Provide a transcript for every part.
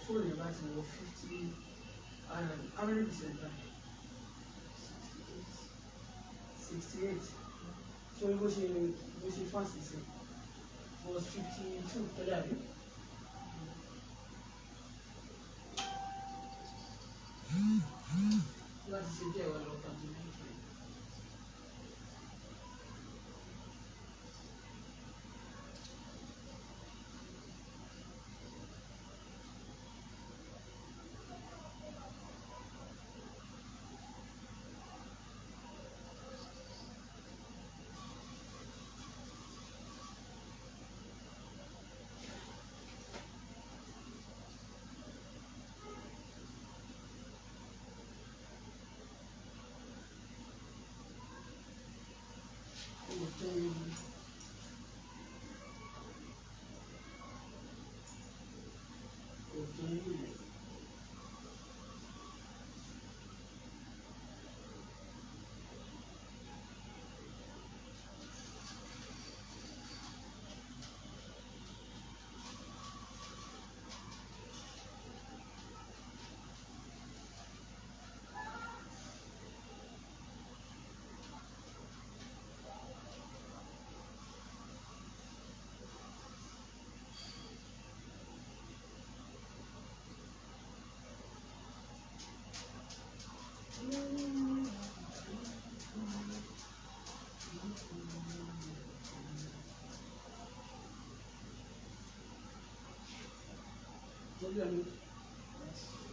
phone about 50 and how many percent? 68. So it was fast was 52 for that. Láti ṣe díẹ̀ wà lọ́kàn tó ní ìpè.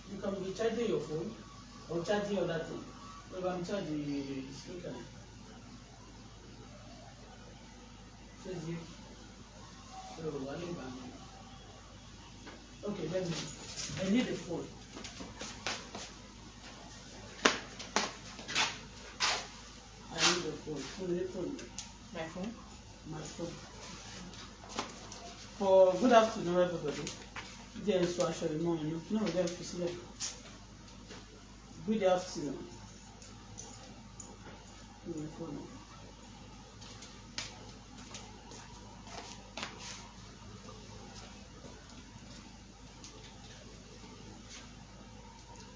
You can be charging your phone or charging other thing. But I'm charging the speaker. Says you. So okay, let me. I need a phone. I need a phone. My phone? My phone. For good afternoon, everybody. There is actually no, there is no. Good afternoon. My phone.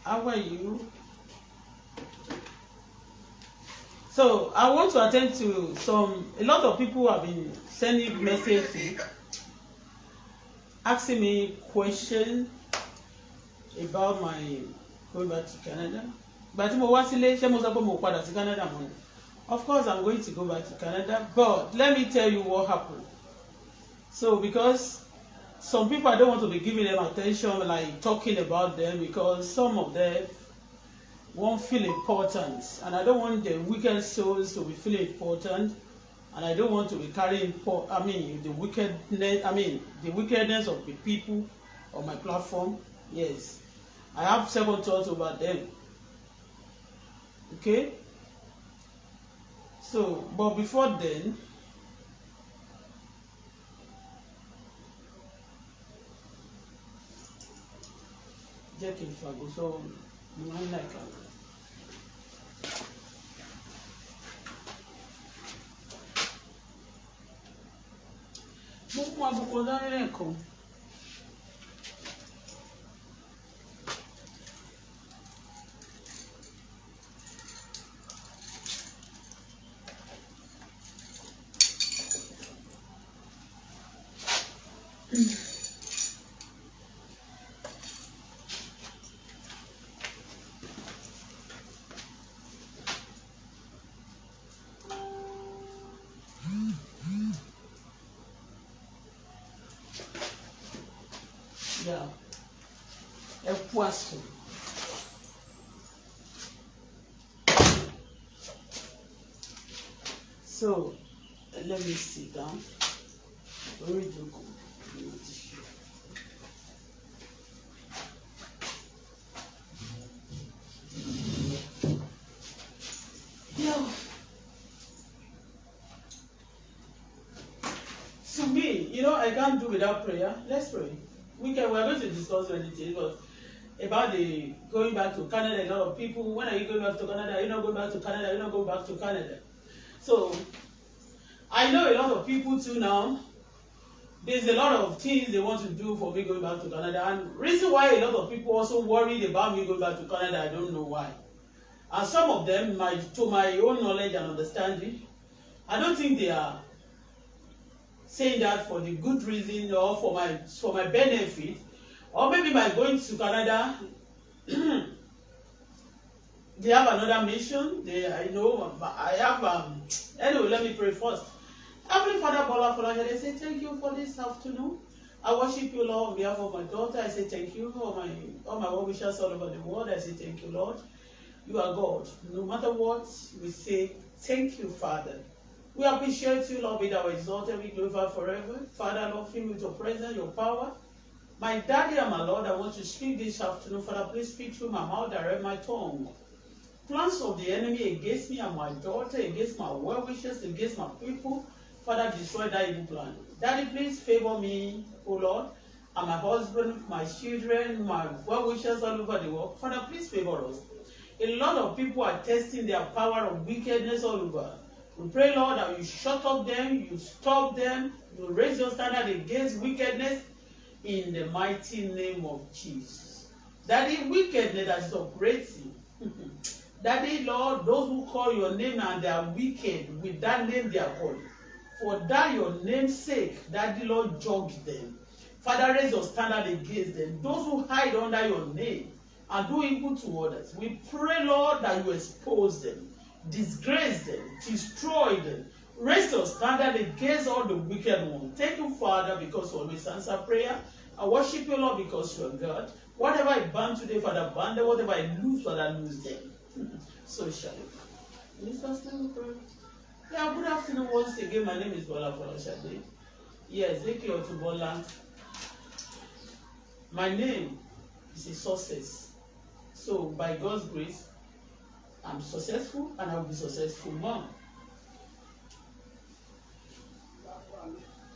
How are you? So I want to attend to a lot of people have been sending messages asking me questions about my going back to Canada. But Canada. Of course I'm going to go back to Canada, but let me tell you what happened. So because some people I don't want to be giving them attention, like talking about them, because some of them won't feel important, and I don't want the wicked souls to be feeling important, and I don't want to be carrying the wickedness of the people on my platform. Yes, I have second thoughts about them. Okay, so but before then, Jack in Fago, so you might like it. Beaucoup d'argent. Yeah, é poisson. So let me sit down. Where do you go? Yeah. To me, I can't do without prayer. Let's pray. We are going to discuss anything, but about the going back to Canada. A lot of people, when are you going back to Canada? Are you not going back to Canada? Are you not going back to Canada? So I know a lot of people too now there's a lot of things they want to do for me going back to Canada, and reason why a lot of people also worried about me going back to Canada, I don't know why. And some of them, to my own knowledge and understanding, I don't think they are saying that for the good reason or for my benefit, or maybe by going to Canada they have another mission. I know I have anyway, let me pray first. Heavenly Father, Bola, I say thank you for this afternoon. I worship you, Lord, on behalf of my daughter. I say thank you for all my well wishers all over the world. I say thank you, Lord. You are God. No matter what, we say thank you, Father. We appreciate you, Lord, be thou exalted, be glorified forever. Father, Lord, fill me with your presence, your power. My Daddy and my Lord, I want to speak this afternoon. Father, please speak through my mouth, direct my tongue. Plans of the enemy against me and my daughter, against my well wishes, against my people, Father, destroy that evil plan. Daddy, please favor me, O Lord, and my husband, my children, my well wishers all over the world. Father, please favor us. A lot of people are testing their power of wickedness all over. We pray, Lord, that you shut up them, you stop them, you raise your standard against wickedness in the mighty name of Jesus. Daddy, wickedness that is operating. Daddy, Lord, those who call your name and they are wicked, with that name they are called. For that your name's sake, Daddy, Lord, judge them. Father, raise your standard against them. Those who hide under your name and do evil to others, we pray, Lord, that you expose them, disgrace them, destroy them. Raise your standard against all the wicked ones. Thank you, Father, because you always answer prayer. I worship you, Lord, because you are God. Whatever I ban today, Father, ban them. Whatever I lose, Father, lose them. So shall it. Jesus' name we pray. Yeah, good afternoon once again. My name is Bola Folashade. Yes, Auto-Bola. My name is a success. So, by God's grace, I'm successful and I will be successful more.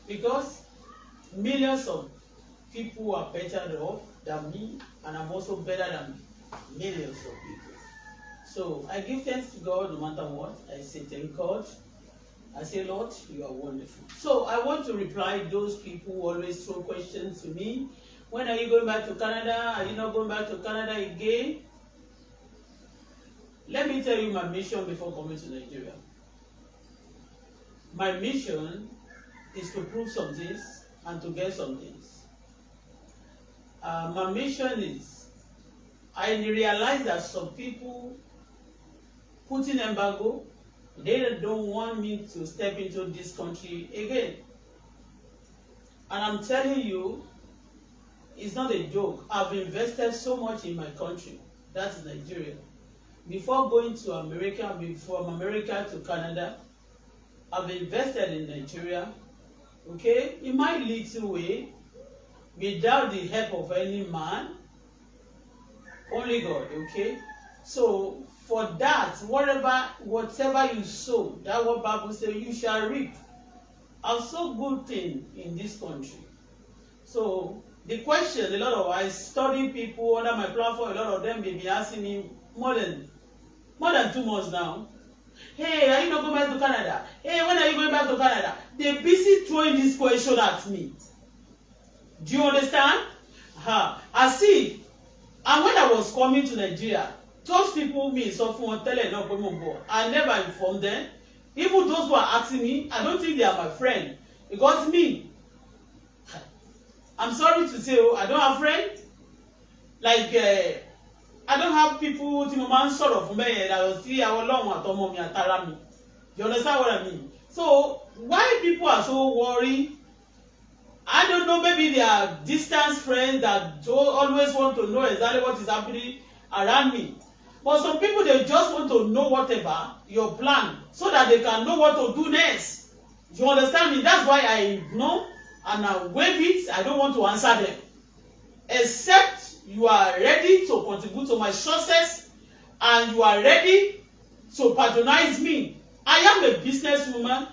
Because millions of people are better off than me, and I'm also better than millions of people. So I give thanks to God no matter what. I say thank God. I say, Lord, you are wonderful. So I want to reply those people who always throw questions to me. When are you going back to Canada? Are you not going back to Canada again? Let me tell you my mission before coming to Nigeria. My mission is to prove some things and to get some things. My mission is, I realize that some people putting embargo, they don't want me to step into this country again. And I'm telling you, it's not a joke. I've invested so much in my country, that is Nigeria. Before going to America, from America to Canada, I've invested in Nigeria, okay, in my little way, without the help of any man, only God, okay? So, for that, whatever you sow, that's what Bible says, you shall reap. I've sowed good things in this country. So, the question, a lot of I study people under my platform, a lot of them may be asking me more than 2 months now. Hey, are you not going back to Canada? Hey, when are you going back to Canada? They're busy throwing this question at me. Do you understand? I see. And when I was coming to Nigeria, those people I never informed them. Even those who are asking me, I don't think they are my friend. Because me, I'm sorry to say, I don't have friends. Like, I don't have people who man sort of me that will see how long you understand what I mean? So, why people are so worried? I don't know, maybe they are distant friends that don't always want to know exactly what is happening around me. But some people, they just want to know whatever, your plan, so that they can know what to do next. You understand me? That's why I know and I waive it. I don't want to answer them. Except you are ready to contribute to my success and you are ready to patronize me. I am a businesswoman.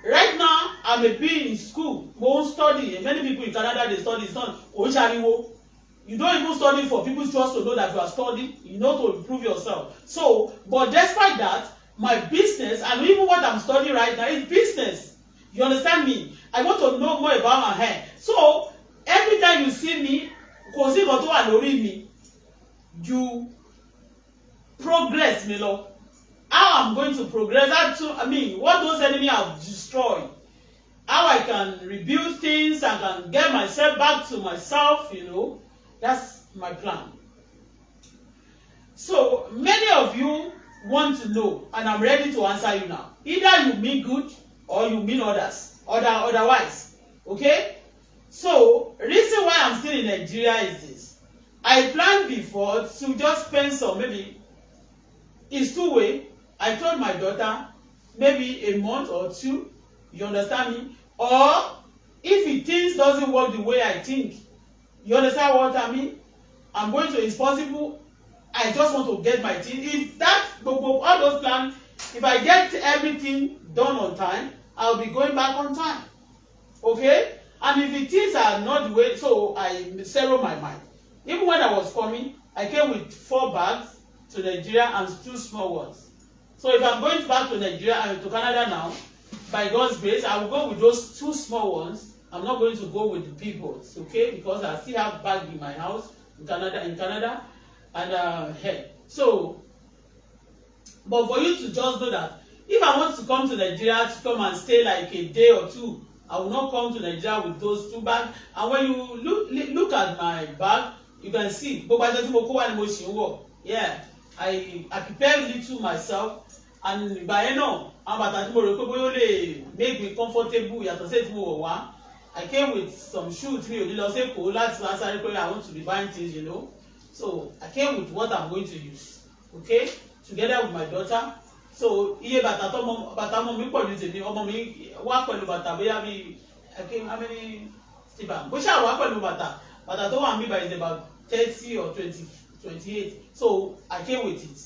Right now, I may be in school, won't study. And many people in Canada, they study. It's not Oishariwo. You don't even study for people just to know that you are studying. You know, to improve yourself. So, but despite that, my business, and even what I'm studying right now, is business. You understand me? I want to know more about my hair. So every time you see me, kò sí nǹkan tó wà lórí mi, you progress me lọ. How I'm going to progress? What those enemies have destroyed. How I can rebuild things and can get myself back to myself, you know. That's my plan. So many of you want to know, and I'm ready to answer you now. Either you mean good or you mean otherwise. Okay? So reason why I'm still in Nigeria is this. I planned before to just spend some, maybe it's 2 ways. I told my daughter maybe a month or 2. You understand me? Or if things doesn't work the way I think, you understand what I mean? I'm going to, it's possible, I just want to get my things. If that, all those plans, if I get everything done on time, I'll be going back on time. Okay? And if the things are not the way, so I settle my mind. Even when I was coming, I came with 4 bags to Nigeria and 2 small ones. So if I'm going back to Nigeria and to Canada now, by God's grace, I will go with those 2 small ones. I'm not going to go with the big ones, okay? Because I still have bag in my house in Canada, and so, but for you to just know that if I want to come to Nigeria to come and stay like a day or 2, I will not come to Nigeria with those 2 bags. And when you look at my bag, you can see, yeah, I prepared little myself. And by now, make me comfortable. I came with some shoes. I want to be buying things, you know. So I came with what I'm going to use, okay, together with my daughter. So I came how many Stephen? Is about 30 or 20, 28. So I came with it.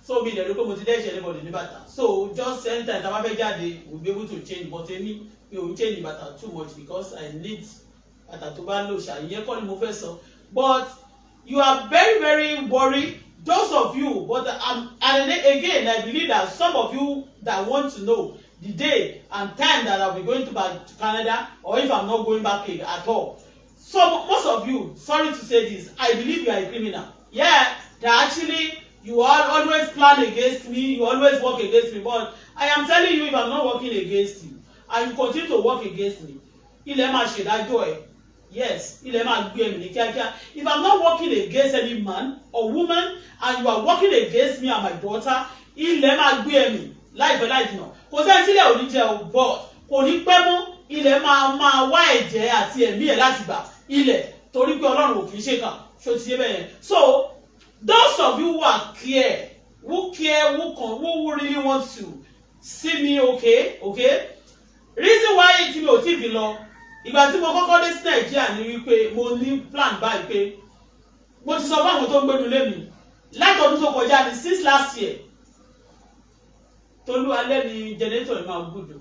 So me the motivation anybody in bata. So just anytime we'll be able to change, but you will change bata too much because I need bata to ban low sha. But you are very, very worried, those of you, but and again I believe that some of you that want to know the day and time that I'll be going back to Canada, or if I'm not going back at all. So most of you, sorry to say this, I believe you are a criminal. Yeah, that actually you always plan against me, you always work against me, but I am telling you, if I'm not working against you, and you continue to work against me, yes, if I'm not working against any man or woman, and you are working against me and my daughter, life no. But kò ní pẹ́ mọ́ ilẹ̀ máa wá ẹ̀jẹ̀ àti ẹ̀mí ẹ̀ láti gbà ilẹ̀ torí pé Ọlọ́run ò kì í ṣèkà ṣó ti yé bẹ́ẹ̀ yẹn. So those of you who are who really want to see me okay, reason why tí mi ò tí fi lọ ìgbà tí mo kọ́kọ́ dé sí Nàìjíríà ni wípé mo ní plan báyìí pé mo ti sọ fún àwọn tó ń gbénu lé mi látọdún tó kọjá ní since last year. Tolu alẹ́ ni generator máa gbúdọ̀.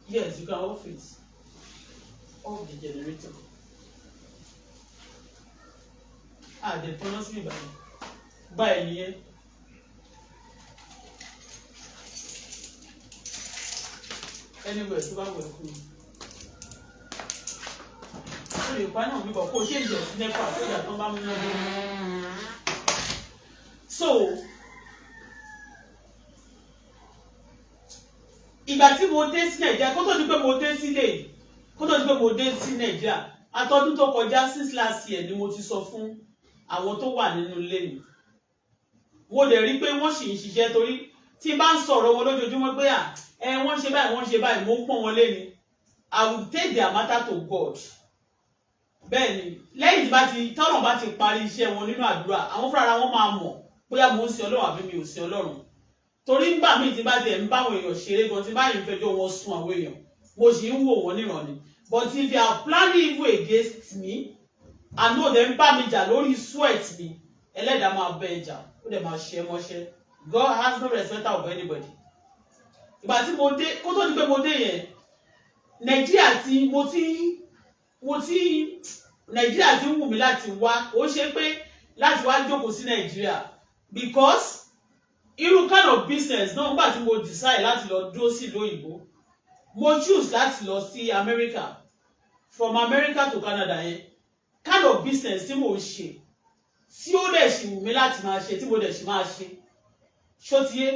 Yes, you can off it. Off the generator. They promise me by a year. Anyway, so I will cool. So you find out people who change your snapper so that no. So ìgbà tí mo dé sí Nàìjíríà kó tó di pé mo dé sí Nàìjíríà àtọdún tó kọjá since last year ni mo ti sọ fún àwọn tó wà nínú ilé mi. Mo dẹ̀ rí pé wọ́n sì ń ṣiṣẹ́ torí tí bá ń sọ̀rọ̀ wọn lójoojúmọ́ pé wọ́n ṣe báyìí mo ń pọ́n wọn lé ni. I will take their matter to God. Bẹ́ẹ̀ni lẹ́yìn tí tọ́nà bá ti parí iṣẹ́ wọn nínú àdúrà àwọn fúnra wọn máa mọ̀ bóyá mo ń sin Ọlọ́run àbí mi ò sin Ọlọ́run. Torí nígbà míì tí bá ti ń bá àwọn èèyàn ṣeré gan tí bá yìí ń fẹjọ́ wọn sùn àwọn èèyàn mo sì ń wò wọ́n níran ni. But if you are planning evil against me I know them bá mi jà lórí sweat mi ẹlẹ́dàá máa bẹ ẹjà ó dẹ̀ máa ṣe mọ́ṣẹ́. God has no respect of anybody. Ìgbà tí mo dé kó tó di pé mo dé yẹn Nàìjíríà tí Nàìjíríà tí ń wù mí láti wá ó ṣe pé láti wá jókòó sí Nàìjíríà because irú kind of business náà nígbà tí mo decide láti lọ dúró sí ìlú òyìnbó mo choose láti lọ sí America from America to Canada yẹn kind of business tí mo ń ṣe tí ó dẹ̀ ṣì wù mí láti máa ṣe tí mo dẹ̀ ṣì máa ṣe ṣótiyé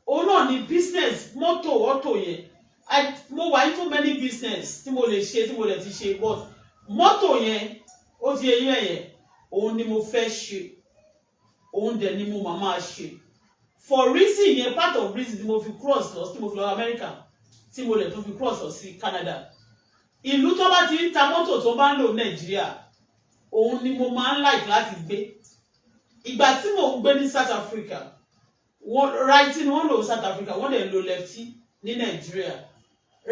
òun náà ni business mọ́tò auto yẹn mo wà into many business tí mo lè ṣe tí mo dẹ̀ ti ṣe but mọ́tò yẹn ó ti yẹ yẹn òun ni mo fẹ́ ṣe òun dẹ̀ ni mo máa ṣe for reason yẹn part of reason tí mo fi cross lọ tí mo fi lọ America tí mo dẹ̀ tó fi cross lọ sí Canada ìlú tó bá ti ń ta mọ́tò tó bá ń lò Nàìjíríà òun ni mo máa ń like láti gbé ìgbà tí mò ń gbé ní South Africa righty ni wọ́n lò South Africa wọ́n dẹ̀ lò lefty ní Nàìjíríà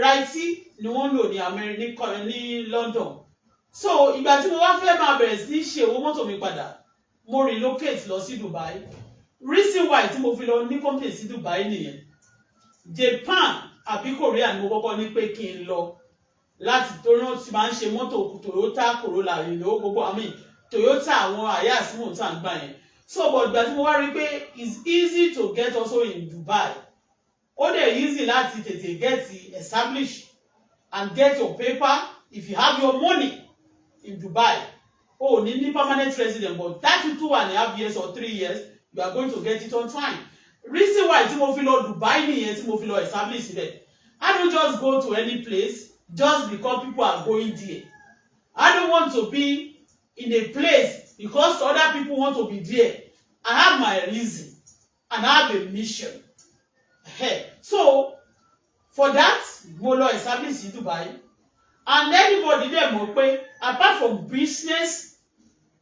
righty ni wọ́n lò ní America ní London so ìgbà tí mo wá fẹ́ máa bẹ̀rẹ̀ sí ṣe owó mọ́tò mi padà mo relocate lọ sí Dubai reason why tí mo fi lọ ní company sí Dubai nìyẹn Japan àbí Korea ni mo kọ́kọ́ ní pé kí n lọ láti torí wọ́n ti máa ń ṣe mọ́tò Toyota Corolla ìlú gbogbo Toyota àwọn àyà sí mò ń tà ń gbà yẹn so but ìgbà tí mo wá rí pé it's easy to get also in Dubai ó dẹ̀ easy láti tètè get established and get your paper if you have your money in Dubai oh ní permanent resident but that 2.5 years or 3 years you are going to get it on time reason why tí mo fi lọ Dubai nìyẹn tí mo fi lọ establish there I don't just go to any place just because people are going there I don't want to be in a place because other people want to be there I have my reason and I have a mission so for that mo lọ establish in Dubai and anybody there mọ̀ pé apart from business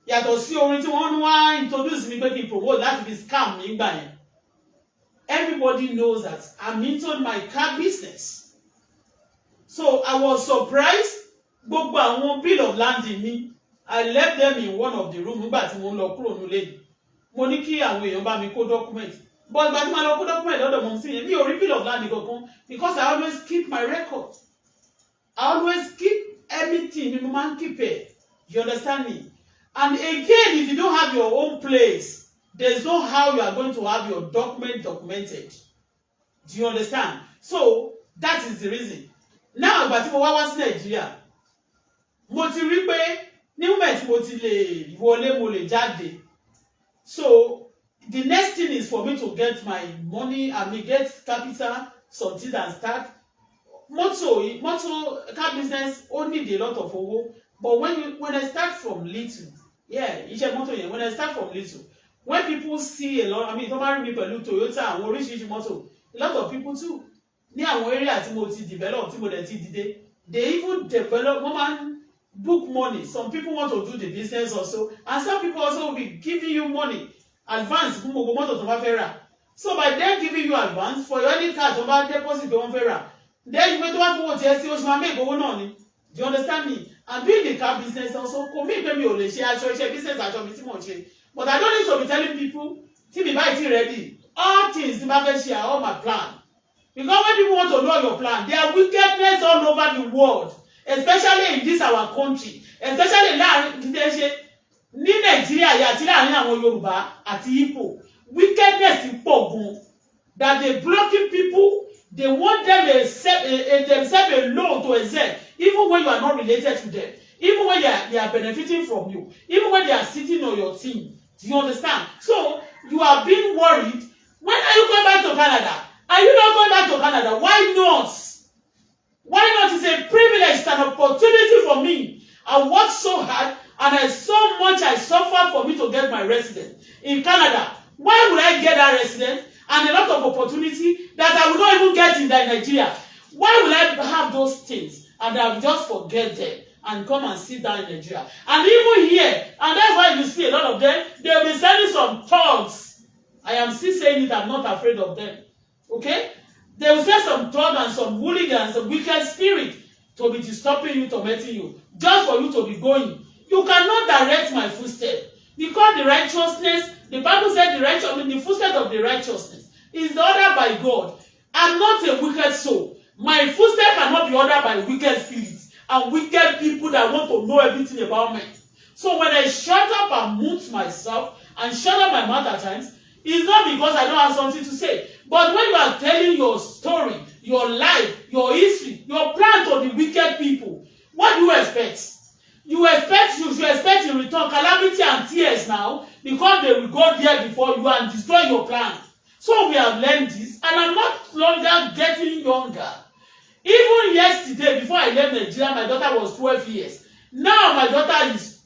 yàtọ̀ sí orin tí wọ́n wá introduce mi pé kí n promote láti fi scam mi gbà yẹn everybody knows that I'm into my car business so I was surprised gbogbo àwọn bill of landing mi I left them in one of the room nígbà tí mo ń lọ kúrò nílé mo ní kí àwọn èèyàn bá mi kó document but ìgbà tí mo lọ kó document lọ́dọ̀ mọ̀ sí yẹn mi ò rí bill of landing kankan because I always keep my record I always keep everything mi mo máa ń keep it you understand me and again if you don't have your own place there's no how you are going to have your documented do you understand so that is the reason now ìgbà tí mo wá sí Nàìjíríà mo ti rí pé ní moment mo ti lè wọlé mo lè jáde so the next thing is for me to get my money and me get capital something and start motor car business ó need a lot of owó but when I start from little iṣẹ́ mọ́tò yẹn when I start from little when people see a lot tó bá rí mi pẹ̀lú Toyota àwọn oríṣiríṣi mọ́tò a lot of people too ní àwọn area tí mo ti develop tí mo dẹ̀ ti dìde they even develop wọ́n máa ń book money some people want to do the business also and some people also will be giving you money advance fún gbogbo mọ́tò tó bá fẹ́ rà so by them giving you advance for your any car tó bá deposit tó wọ́n fẹ́ rà then ìwé tó bá fowó tiẹ̀ sí oṣù máa make owó náà ni do you understand me and doing the car business also kò mí pé mi ò lè ṣe aṣọ iṣẹ́ business aṣọ mi tí mò ń ṣe but I don't need to be telling people tí mi báyìí ti ready all things tí bá fẹ́ ṣe are all my plan because when people want to know your plan there are wickedness all over the world especially in this our country especially láàrin kìtẹ́ ṣe ní Nàìjíríà yìí àti láàrin àwọn Yorùbá àti Igbo wickedness pọ̀ gan that they blocking people they want them themselves alone to exert even when you are not related to them even when they are benefiting from you even when they are sitting on your team do you understand so you are being worried when are you going back to Canada are you not going back to Canada why not it's a privilege it's an opportunity for me I worked so hard and I so much I suffer for me to get my residence in Canada why would I get that residence and a lot of opportunity that I will not even get in Nigeria why will I have those things and I will just forget them and come and sit down in Nigeria and even here and that's why you see a lot of them they will be sending some thugs I am still saying it I'm not afraid of them okay they will send some thugs and some hooligans some wicked spirit to be disturbing you tormenting you just for you to be going you cannot direct my footsteps because the righteousness the Bible said the footsteps of the righteousness is ordered by God. I'm not a wicked soul. My footsteps cannot be ordered by wicked spirits and wicked people that want to know everything about me. So when I shut up and mute myself and shut up my mouth at times, It's not because I don't have something to say. But when you are telling your story, your life, your history, your plan to the wicked people, what do you expect? You should expect in return calamity and tears now, because they will go there before you and destroy your plan. So we have learned this, and I'm not longer getting younger. Even yesterday, before I left Nigeria, my daughter was 12 years. Now my daughter is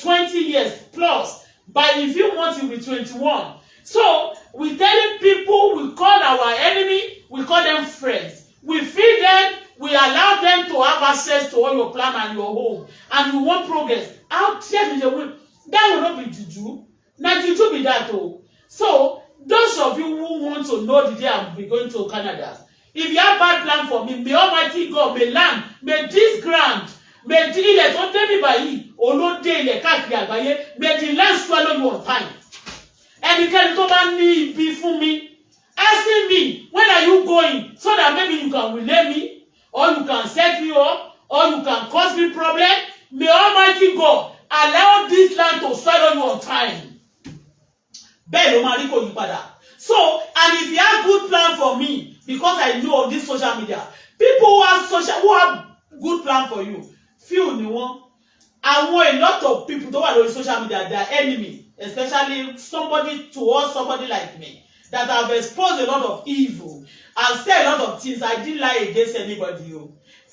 20 years plus. By a few months, she'll be 21. So we telling people, we call our enemy, we call them friends. We feed them, we allow them to have access to all your plan and your home, and you want progress. How that will not be juju. Now juju be that too. So those of you who want to know the day I'll be going to Canada, if you have bad plan for me, may Almighty God, may land, may this ground, may the ilẹ̀ tó débi báyìí, olóde ilẹ̀ káàkiri àgbáyé, may the land swallow you on time. Ẹnikẹ́ni tó bá ní ibi fún mi, asking me, when are you going? So that maybe you can relay me, or you can set me up, or you can cause me problem. May Almighty God allow this land to swallow you on time. Bẹ́ẹ̀ ló máa rí kò yí padà. So, and if you have good plan for me, because I know on this social media, people who have good plan for you, few ni wọ́n. A lot of people tó wà lórí social media, they are enemy, especially somebody like me, that have exposed a lot of evil and said a lot of things. I didn't lie against anybody.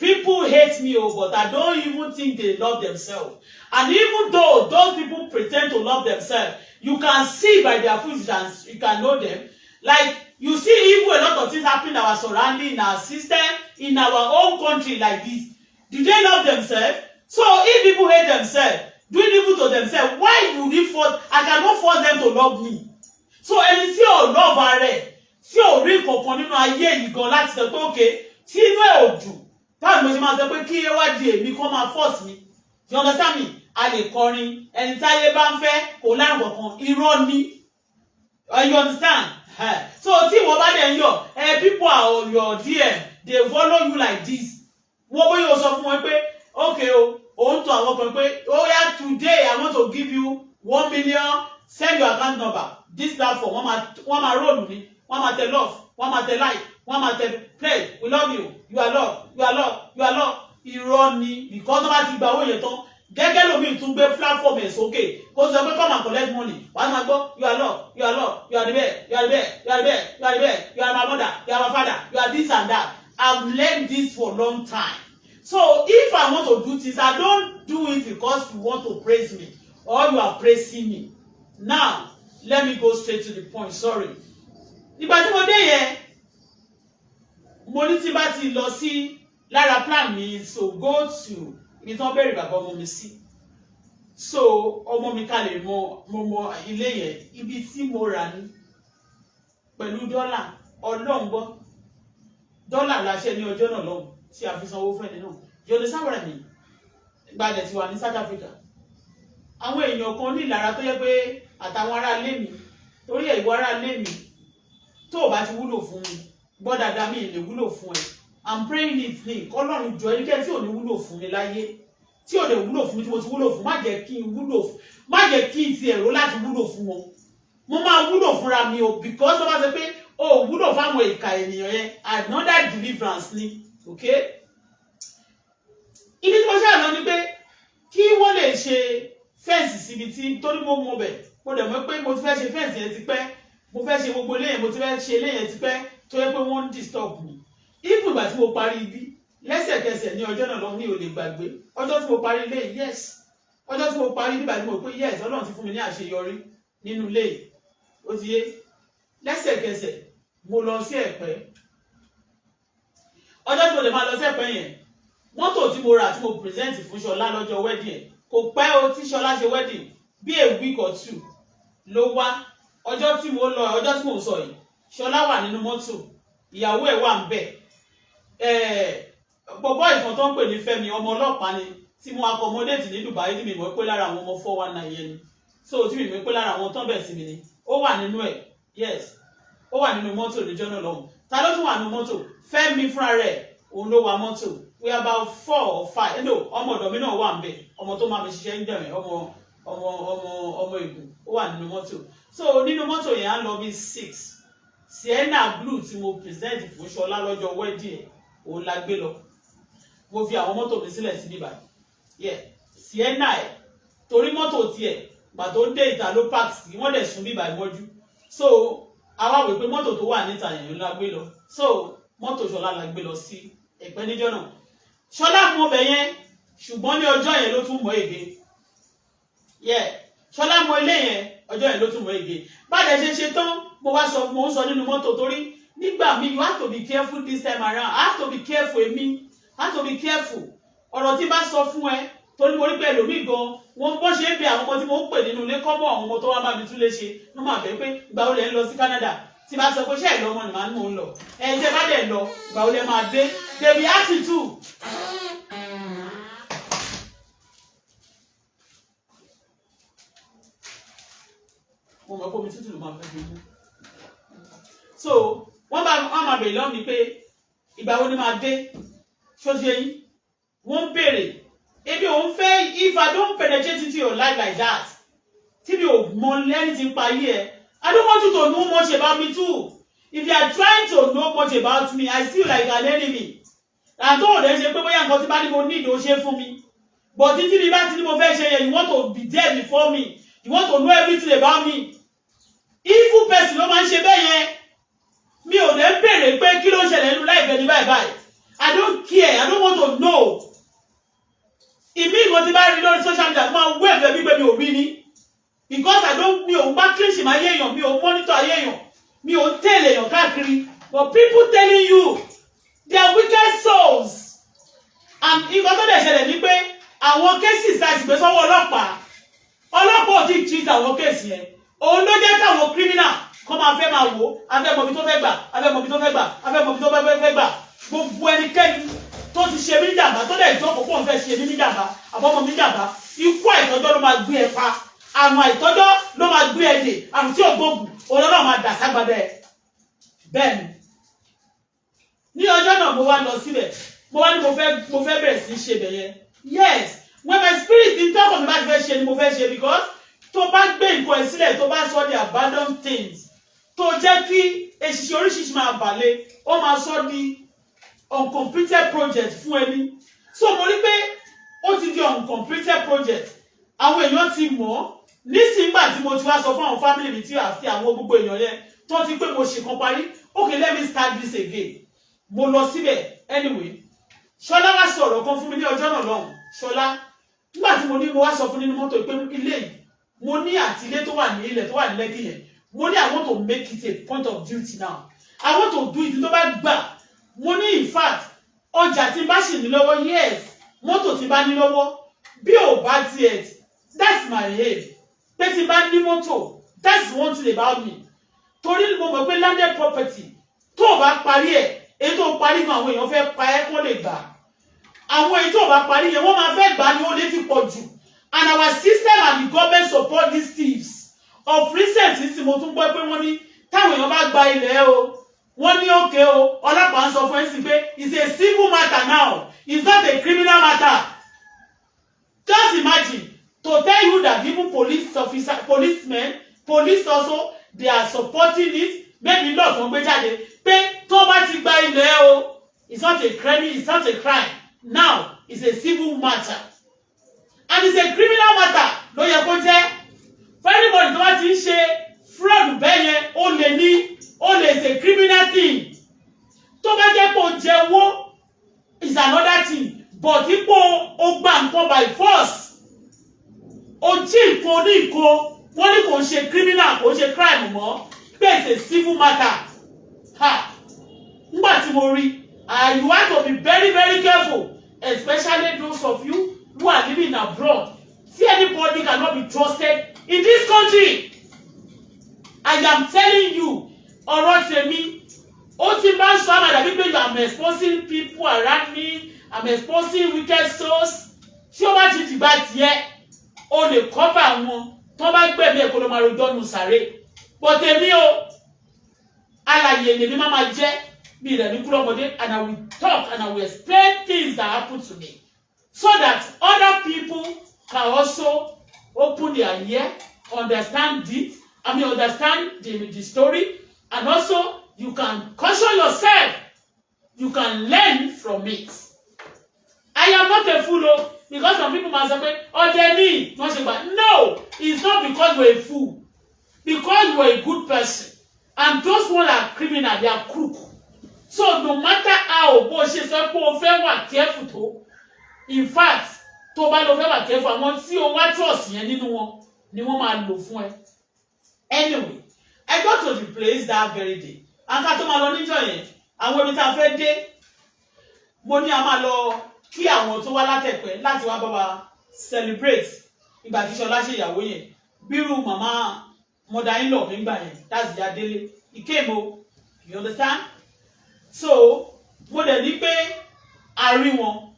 People hate me, but I don't even think they love themselves. And even though those people pretend to love themselves, you can see by their fruits and you can know them. Like, you see even a lot of things happen in our surrounding, in our system, in our own country like this. Do they love themselves? So if people hate themselves, doing evil to themselves, why you need force? I cannot force them to love me. So ẹni tí ò love ààrẹ, tí ò rí kankan nínú ayé yìí gan láti sọ pé okay, tí inú ẹ̀ ò dùn, báwo ni mo ṣe máa sọ pé kí ẹ wá di èmi kó máa force mi? You understand me? A lè kọrin, ẹni táyé bá ń fẹ́ kò lárùn kankan, irọ́ ni. You understand? So tí ìwọ bá dẹ̀ ń yọ̀, people are on your DM, they follow you like this. Wọ́n bóyá o sọ fún wọn pé okay o, òun tó àwọn kan pé oh yeah, today I want to give you 1 million, send your account number. This platform, wọ́n máa roll mi, wọ́n máa tẹ love, wọ́n máa tẹ like, wọ́n máa tẹ play, we love you, you are love, you are love, you are love. Irọ́ ni, because wọ́n bá ti gba owó yẹn tán, gẹ́gẹ́ lómi tún gbé platform ẹ̀ sókè, kó sọ pé come and collect money, wàá máa gbọ́, you are love, you are love, you are the best, you are the best, you are the best, you are the best, you are my mother, you are my father, you are this and that. I've learned this for a long time. So if I want to do things, I don't do it because you want to praise me or you are praising me. Now, let me go straight to the point. Sorry. Ìgbà tí mo dé yẹn, mo ní tí bá ti lọ sí lára plan mi, so go to ibi tán bẹ̀rẹ̀ bàbá ọmọ mi sí. So ọmọ mi ká lè mọ ilé yẹn, ibi tí mo rà ní pẹ̀lú dọ́là, Ọlọ́run gbọ́. Dọ́là la ṣe ní ọjọ́ náà lọ́hùn tí a fi sanwó fẹ́ni náà. You understand what I mean? Gbàdẹ̀ tí wà ní South Africa. Àwọn èèyàn kan ní ìlara tó yẹ pé àtàwọn ará ilé mi, torí ẹ̀ ìwọ ará ilé mi, tó o bá ti wúlò fún mi, gbọ́ dáadáa mi lè wúlò fún ẹ. I'm praying it ní kọ́lọ́run jọ ẹnikẹ́ni tí ò ní wúlò fún mi láyé, tí ò lè wúlò fún mi tí mo ti wúlò fún, má jẹ́ kí n ti ẹ̀rọ láti wúlò fún wọn. Mo máa wúlò fúnra mi o, because tó bá ṣe pé o wúlò fáwọn ìka ènìyàn yẹn, another deliverance ni, okay? Ibi tí mo ṣe àná ni pé kí wọ́n lè ṣe fẹ́ǹsì síbi tí torí mo mọ̀ bẹ̀, mo dẹ̀ mọ̀ pé mo ti fẹ́ ṣe fẹ́ǹsì yẹn ti pẹ́, mo fẹ́ ṣe gbogbo ilé yẹn, mo ti fẹ́ ṣe ilé yẹn ti pẹ́, tó yẹ pé wọ́n ń disturb mi. If ìgbà tí mo parí ibi, lẹ́sẹ̀kẹsẹ̀ ní ọjọ́ náà lọ mi ò lè gbàgbé. Ọjọ́ tí mo parí ilé, yes. Ọjọ́ tí mo parí nígbà tí mo pé yes, Ọlọ́run ti fún mi ní àṣeyọrí nínú ilé. Ó ti yé. Lẹ́sẹ̀kẹsẹ̀ mo lọ sí Ẹ̀pẹ́. Ọjọ́ tí mo lè máa lọ sí Ẹ̀pẹ́ yẹn, mọ́tò tí mo rà tí mo present fún Ṣọlá lọ́jọ́ wedding ẹ̀, kò pẹ́ o tí Ṣọlá ṣe wedding, bí a week or two ló wá. Ọjọ́ tí mo lọ, ọjọ́ tí mo sọ yìí, Ṣọlá wà nínú mọ́tò, ìyàwó ẹ̀ wà ń bẹ̀. Bọ̀bọ́ ìkan tó ń pè ní Fẹ́mi, ọmọ ọlọ́pàá ni, tí mo accommodate ní Dubai, tí mi mọ̀ pé lára àwọn ọmọ 419 yẹn ni. So tí mi mọ̀ pé lára àwọn tó ń bẹ̀ sí mi ni. Ó wà nínú ẹ̀, yes. Ó wà nínú mọ́tò níjọ́ náà lọ́hùn. Ta ló tún wà nínú mọ́tò? Fẹ́mi fúnra rẹ̀, òun ló wa mọ́tò. We are about 4 or 5. No, ọmọ ọ̀dọ̀ mi náà wà ń bẹ̀. Ọmọ tó máa mi ṣiṣẹ́ ń dẹ̀rẹ̀, ọmọ ọmọ Ègùn ó wà nínú mọ́tò so nínú mọ́tò yẹn á lọ bí 6 Sienna blue tí mo present fún Ṣọlá lọ́jọ́ wedding ẹ̀ òun la gbé lọ mo fi àwọn mọ́tò mi sílẹ̀ sí níbàdí Sienna ẹ̀ torí mọ́tò tiẹ̀ gbà tó dé ìta ló park sí wọ́n dẹ̀ sún bíbà ìmọ́jú so àwa wò pé mọ́tò tó wà níta yẹn la gbé lọ so mọ́tò Ṣọlá la gbé lọ sí Ẹ̀pẹ́ níjọ́ náà Ṣọlá mọ ọbẹ̀ yẹn ṣùgbọ́n ní ọjọ́ yẹn ló tún mọ èdè Ṣọlá mọ ilé yẹn ọjọ́ yẹn ló tún mọ èdè bàdẹ ṣe tán mo ń sọ nínú mọ́tò torí nígbà míì you have to be careful this time around I have to be careful èmi I have to be careful ọ̀rọ̀ tí bá sọ fún ẹ torí mo rí pé ẹlòmíì gan wọn bọ́ ṣe ń bẹ àwọn ọmọ tí mo ń pè nínú ilé kọ́mọ àwọn ọmọ tó wá bá mi tún lè ṣe ló máa bẹ̀ pé ìgbà wo lẹ ń lọ sí Canada tí bá sọ pé ṣé ẹ lọ ọmọ ni màá ní mò ń lọ ẹ jẹ bá dẹ̀ lọ ìgbà wo lẹ máa dé débi attitude. mo mọ̀ pé omi tútù ló máa fẹ́ fi mú so wọ́n máa bèèrè lọ́wọ́ mi pé ìgbà wo ni máa dé ṣoṣo yín wọ́n béèrè ebi òun fẹ́ if I don't penetrate into your life like that tí mi ò mọ lẹ́yìn tí ń parí ẹ̀ I don't want you to know much about me too if you are trying to know much about me I see you like an enemy àtọ́ òde ṣe pé bóyá nǹkan tí bá ní mo ní ìdó ṣe fún mi but títí mi bá ti ní mo fẹ́ ṣe yẹn you want to be there before me you want to know everything about me evil person ló máa ń ṣe bẹ́ẹ̀ yẹn mi ò dé béèrè pé kí ló ń ṣẹlẹ̀ nínú láìpẹ́ ní báyìí I don't care I don't want to know ìmí ìwọ̀n ti bá rí lórí social media máa wé ẹ̀fẹ̀ gbígbé mi ò rí ní because I don't mi ò gbá kírísì máa yé èèyàn mi ò monitor ayé èèyàn mi ò tẹ̀lé èèyàn káàkiri but people telling you they are wicked souls and nǹkan tó dẹ̀ ṣẹlẹ̀ ní pé àwọn cases tá a sì gbé sọ́wọ́ ọlọ́pàá ò tí ì treat àwọn case yẹn òun ló jẹ́ káwọn criminal kọ́ máa fẹ́ máa wò afẹ́ mọ̀bí tó fẹ́ gbà afẹ́ mọ̀bí tó fẹ́ gbà afẹ́ mọ̀bí tó fẹ́ gbà gbogbo ẹnikẹ́ni tó ti ṣe mí níjàmbá tó dẹ̀ jọ́ pọ̀ fẹ́ ṣe mí níjàmbá àbọ̀mọ̀ mi níjàmbá ikú àìtọ́jọ́ ló máa gbé ẹ pa àrùn àìtọ́jọ́ ló máa gbé ẹ dè àrùn tí ò gbóògùn òun náà máa dà ságbádẹ́ ẹ bẹ́ẹ̀ ni ní ọjọ́ náà mo wá lọ síbẹ̀ mo wá ní mo fẹ́ bẹ̀rẹ̀ sí ṣe bẹ̀ yẹn yes when my spirit in talk of me bá ti fẹ́ ṣe ni mo fẹ́ ṣe because tó bá gbé nǹkan ẹ̀ sílẹ̀ tó bá sọ di abandoned things tó jẹ́ kí èṣìṣẹ́ oríṣiríṣi máa bàlẹ̀ ó máa sọ di uncompleted project fún ẹni so mo rí pé ó ti di uncompleted project àwọn èèyàn ti mọ̀ nísìngbà tí mo ti wá sọ fún àwọn family mi tí àti àwọn gbogbo èèyàn yẹn tó ti pé mo ṣe kan parí okay let me start this again mo lọ síbẹ̀ anyway Ṣọlá wá sọ̀rọ̀ kan fún mi ní ọjọ́ náà lọ́hùn Ṣọlá nígbà tí mo wá sọ fún nínú mọ́tò pé ilé yìí mo ní àti ilé tó wà ní ilẹ̀ tó wà ní Lẹ́kì yẹn mo ní I want to make it a point of duty now I want to do it tó bá gbà mo ní in fact ọjà tí bá ṣì ní lọ́wọ́ yes mọ́tò tí bá ní lọ́wọ́ bí ò bá tiẹ̀ that's my aim pé tí bá ní mọ́tò that's one thing about me torí mo mọ̀ pé landed property tó o bá parí ẹ̀ èyí tó parí gan àwọn èèyàn fẹ́ pa ẹ́ kó lè gbà àwọn èyí tó o bá parí yẹn wọ́n máa fẹ́ gbà ní ó lè ti pọ̀ jù and our system and the government support these thieves of recent tí mo tún gbọ́ pé wọ́n ní táwọn èèyàn bá gba ilẹ̀ o wọ́n ní òkè o ọlọ́pàá ń sọ fún ẹ sí pé it's a civil matter now it's not a criminal matter just imagine to tell you that even policemen police also they are supporting it maybe lọ́ọ̀ tó ń gbé jáde pé tó bá ti gba ilẹ̀ o it's not a crime it's not a crime now it's a civil matter and it's a criminal matter ló yẹ kó jẹ́ for anybody tó bá ti ń ṣe fraud bẹ́ẹ̀ yẹn ó lè ní ó lè ṣe criminal thing tó bá jẹ́ pé ó jẹ owó is another thing but ipò ó gba nǹkan by force ó jí nǹkan ní nǹkan wọ́n ní kò ń ṣe criminal kò ń ṣe crime mọ́ pé it's a civil matter ha nígbà tí mo rí you have to be very very careful especially those of you who are living abroad see anybody cannot be trusted in this country I am telling you ọ̀rọ̀ tèmi ó ti bá ń sọ àmàdà wípé I'm exposing people around me I'm exposing wicked souls tí ó bá ti dìgbà tiẹ̀ o lè cover wọn tó bá gbẹ̀mí ẹ̀kọ́ ló máa rojọ́ nù sàré but èmi o alàyè lèmi máa jẹ́ bí rẹ̀ ní kúlọ̀mọdé and I will talk and I will explain things that happen to me so that other people can also open their ear, understand it. Understand the story, and also you can caution yourself. You can learn from it. I am not a fool, because some people must say, "Oh, they need not about." No, it's not because we're a fool. Because we're a good person, and those ones are criminal, they are crook. So no matter how she said, "Oh, very careful to." In fact, tó bá lọ fẹ́ wà careful, àwọn tí o wá trust yẹn nínú wọn ni wọ́n máa lò fún ẹ. Anyway, I got to the place that very day. And ká tó máa lọ níjọ́ yẹn, àwọn ibi tá a fẹ́ dé, mo ní a máa lọ kí àwọn tó wá látẹ̀pẹ́ láti wá bá wa celebrate ìgbà tí Ṣọlá ṣe ìyàwó yẹn. Bírú màmá mother-in-law mi gbà yẹn, that's Ìyá Délé. It came o, you understand? So, mo dẹ̀ ní pé a rí wọn.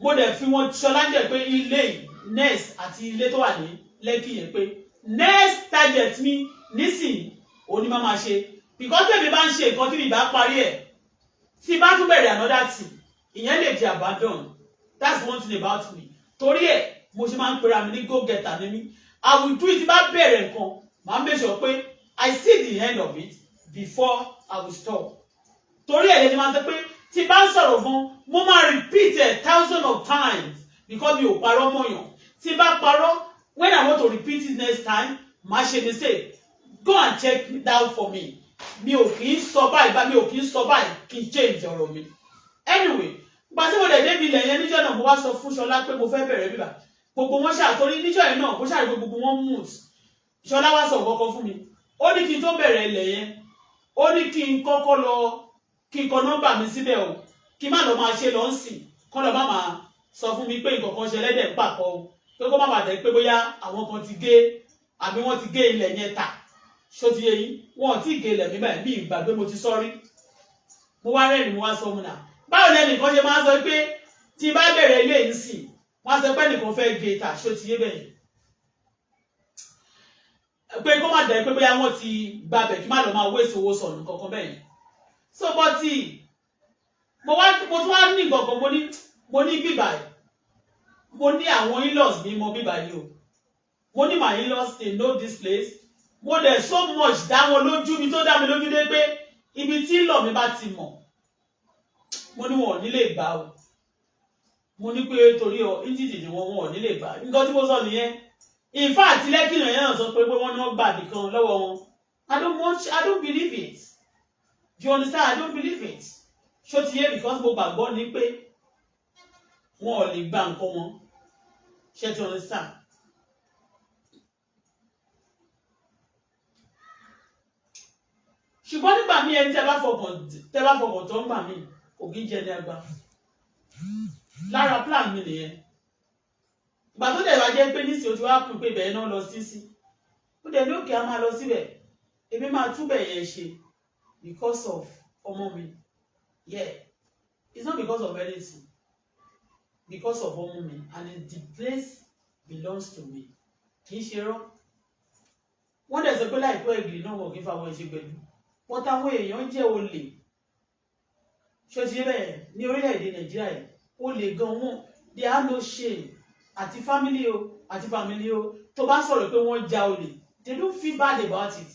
Mo dẹ̀ fi wọn Ṣọlá jẹ́ pé ilé next àti ilé tó wà ní Lẹ́kì yẹn pé next target mi nísìnyí òní máa ṣe, because tèmi bá ń ṣe nǹkan tí mi bá parí ẹ̀ tí bá tún bẹ̀rẹ̀ another thing ìyẹn lè di abandon. That's one thing about me. Torí ẹ̀ mo ṣe máa ń pera mi ní go getter ní mi. I will do it tí bá bẹ̀rẹ̀ nǹkan màá make sure pé I see the end of it before I will stop. Torí ẹ̀ lè ṣe máa sọ pé tí bá ń sọ̀rọ̀ gan mo máa repeat it thousands of times because mi ò parọ́ mọ́yàn. Tí bá parọ́, when I want to repeat it next time má ṣe mistake. Go and check that for me. Mi ò kì í sọ báyìí kí n change ọ̀rọ̀ mi. Anyway, gba tí mo dẹ̀ débi ilẹ̀ yẹn níjọ́ náà mo wá sọ fún Ṣọlá pé mo fẹ́ bẹ̀rẹ̀ bíbà. Gbogbo wọn ṣàtòrí níjọ́ yẹn náà mo ṣàrí gbogbo wọn mood. Ṣọlá wá sọ nǹkan kan fún mi. Ó ní kí n tó bẹ̀rẹ̀ ilẹ̀ yẹn. Ó ní kí n kọ́kọ́ lọ kí n kọ nọ́mbà mi síbẹ̀ o. Kí má lọ máa ṣe lọ ń sìn. Kọ́ lọ má máa sọ fún mi pé nǹkan kan ṣe lẹ́dẹ̀ pàpọ̀ o. Pé kó má bàa dẹ̀ pé bóyá àwọn kan ti gé àbí wọ́n ti gé ilẹ̀ yẹn tà. Ṣó ti yé yín? Wọ́n ò tí ì gé ilẹ̀ mi báyìí bí ìgbàgbé mo ti sọ́rí. Mo wá rẹ́rìn mo wá sọ mu náà. Báwo ni ẹnìkan ṣe máa ń sọ pé tí bá bẹ̀rẹ̀ ilé yìí sìn wọ́n á sọ pé ẹnìkan fẹ́ gé tà. Ṣó ti yé bẹ́ẹ̀? Pé kó má dẹ̀ pé bóyá wọ́n ti gbabẹ̀ kí má lọ máa waste owó sọ̀nù kankan bẹ́ẹ̀. So but mo tún wá ní nǹkan kan mo ní bíbà yìí. Mo ní àwọn in-laws mi mọ bíbà yìí o. Mo ní my in-laws they know this place. Mo dẹ̀ so much dá wọn lójú mi tó dá mi lójú dé pé ibi tí in-law mi bá ti mọ̀ mo ní wọn ò ní lè gbà o. Mo ní pé torí ìdíje wọn ò ní lè gbà. Nǹkan tí mo sọ nìyẹn. In fact Lẹ́kì yẹn náà sọ pé wọ́n ní wọ́n gbà nìkan lọ́wọ́ wọn. I don't believe it. Do you understand? I don't believe it. Ṣó ti yé because mo gbàgbọ́ ní pé wọn ò lè gba nǹkan wọn. Ṣé ti understand? Ṣùgbọ́n nígbà míì ẹni tẹ́ bá fọkàn tó ń gbà mí kò kí ń jẹ ní àgbà. Lára plan mi nìyẹn. Ìgbà tó dẹ̀ wá jẹ́ pé nísìnyí o ti wá pín pé bẹ́ẹ̀ náà lọ sí. Ó dẹ̀ ní òkè á máa lọ síbẹ̀. Èmi máa túbẹ̀ yẹn ṣe because of ọmọ mi. Yeah. It's not because of anything. Because of ọmọ mi. And the place belongs to me. Kì í ṣe rọ́. Wọ́n dẹ̀ sọ pé láìpẹ́ ìgbì náà wọ̀ kí fáwọn ẹ̀ṣẹ̀ pẹ̀lú. Wọ́n táwọn èèyàn jẹ́ olè. Ṣé ti bẹ́ẹ̀ ní orílẹ̀-èdè Nàìjíríà yìí? Olè gan wọn. They have no shame. Àti family o. Tó bá sọ̀rọ̀ pé wọ́n ja olè. They don't feel bad about it.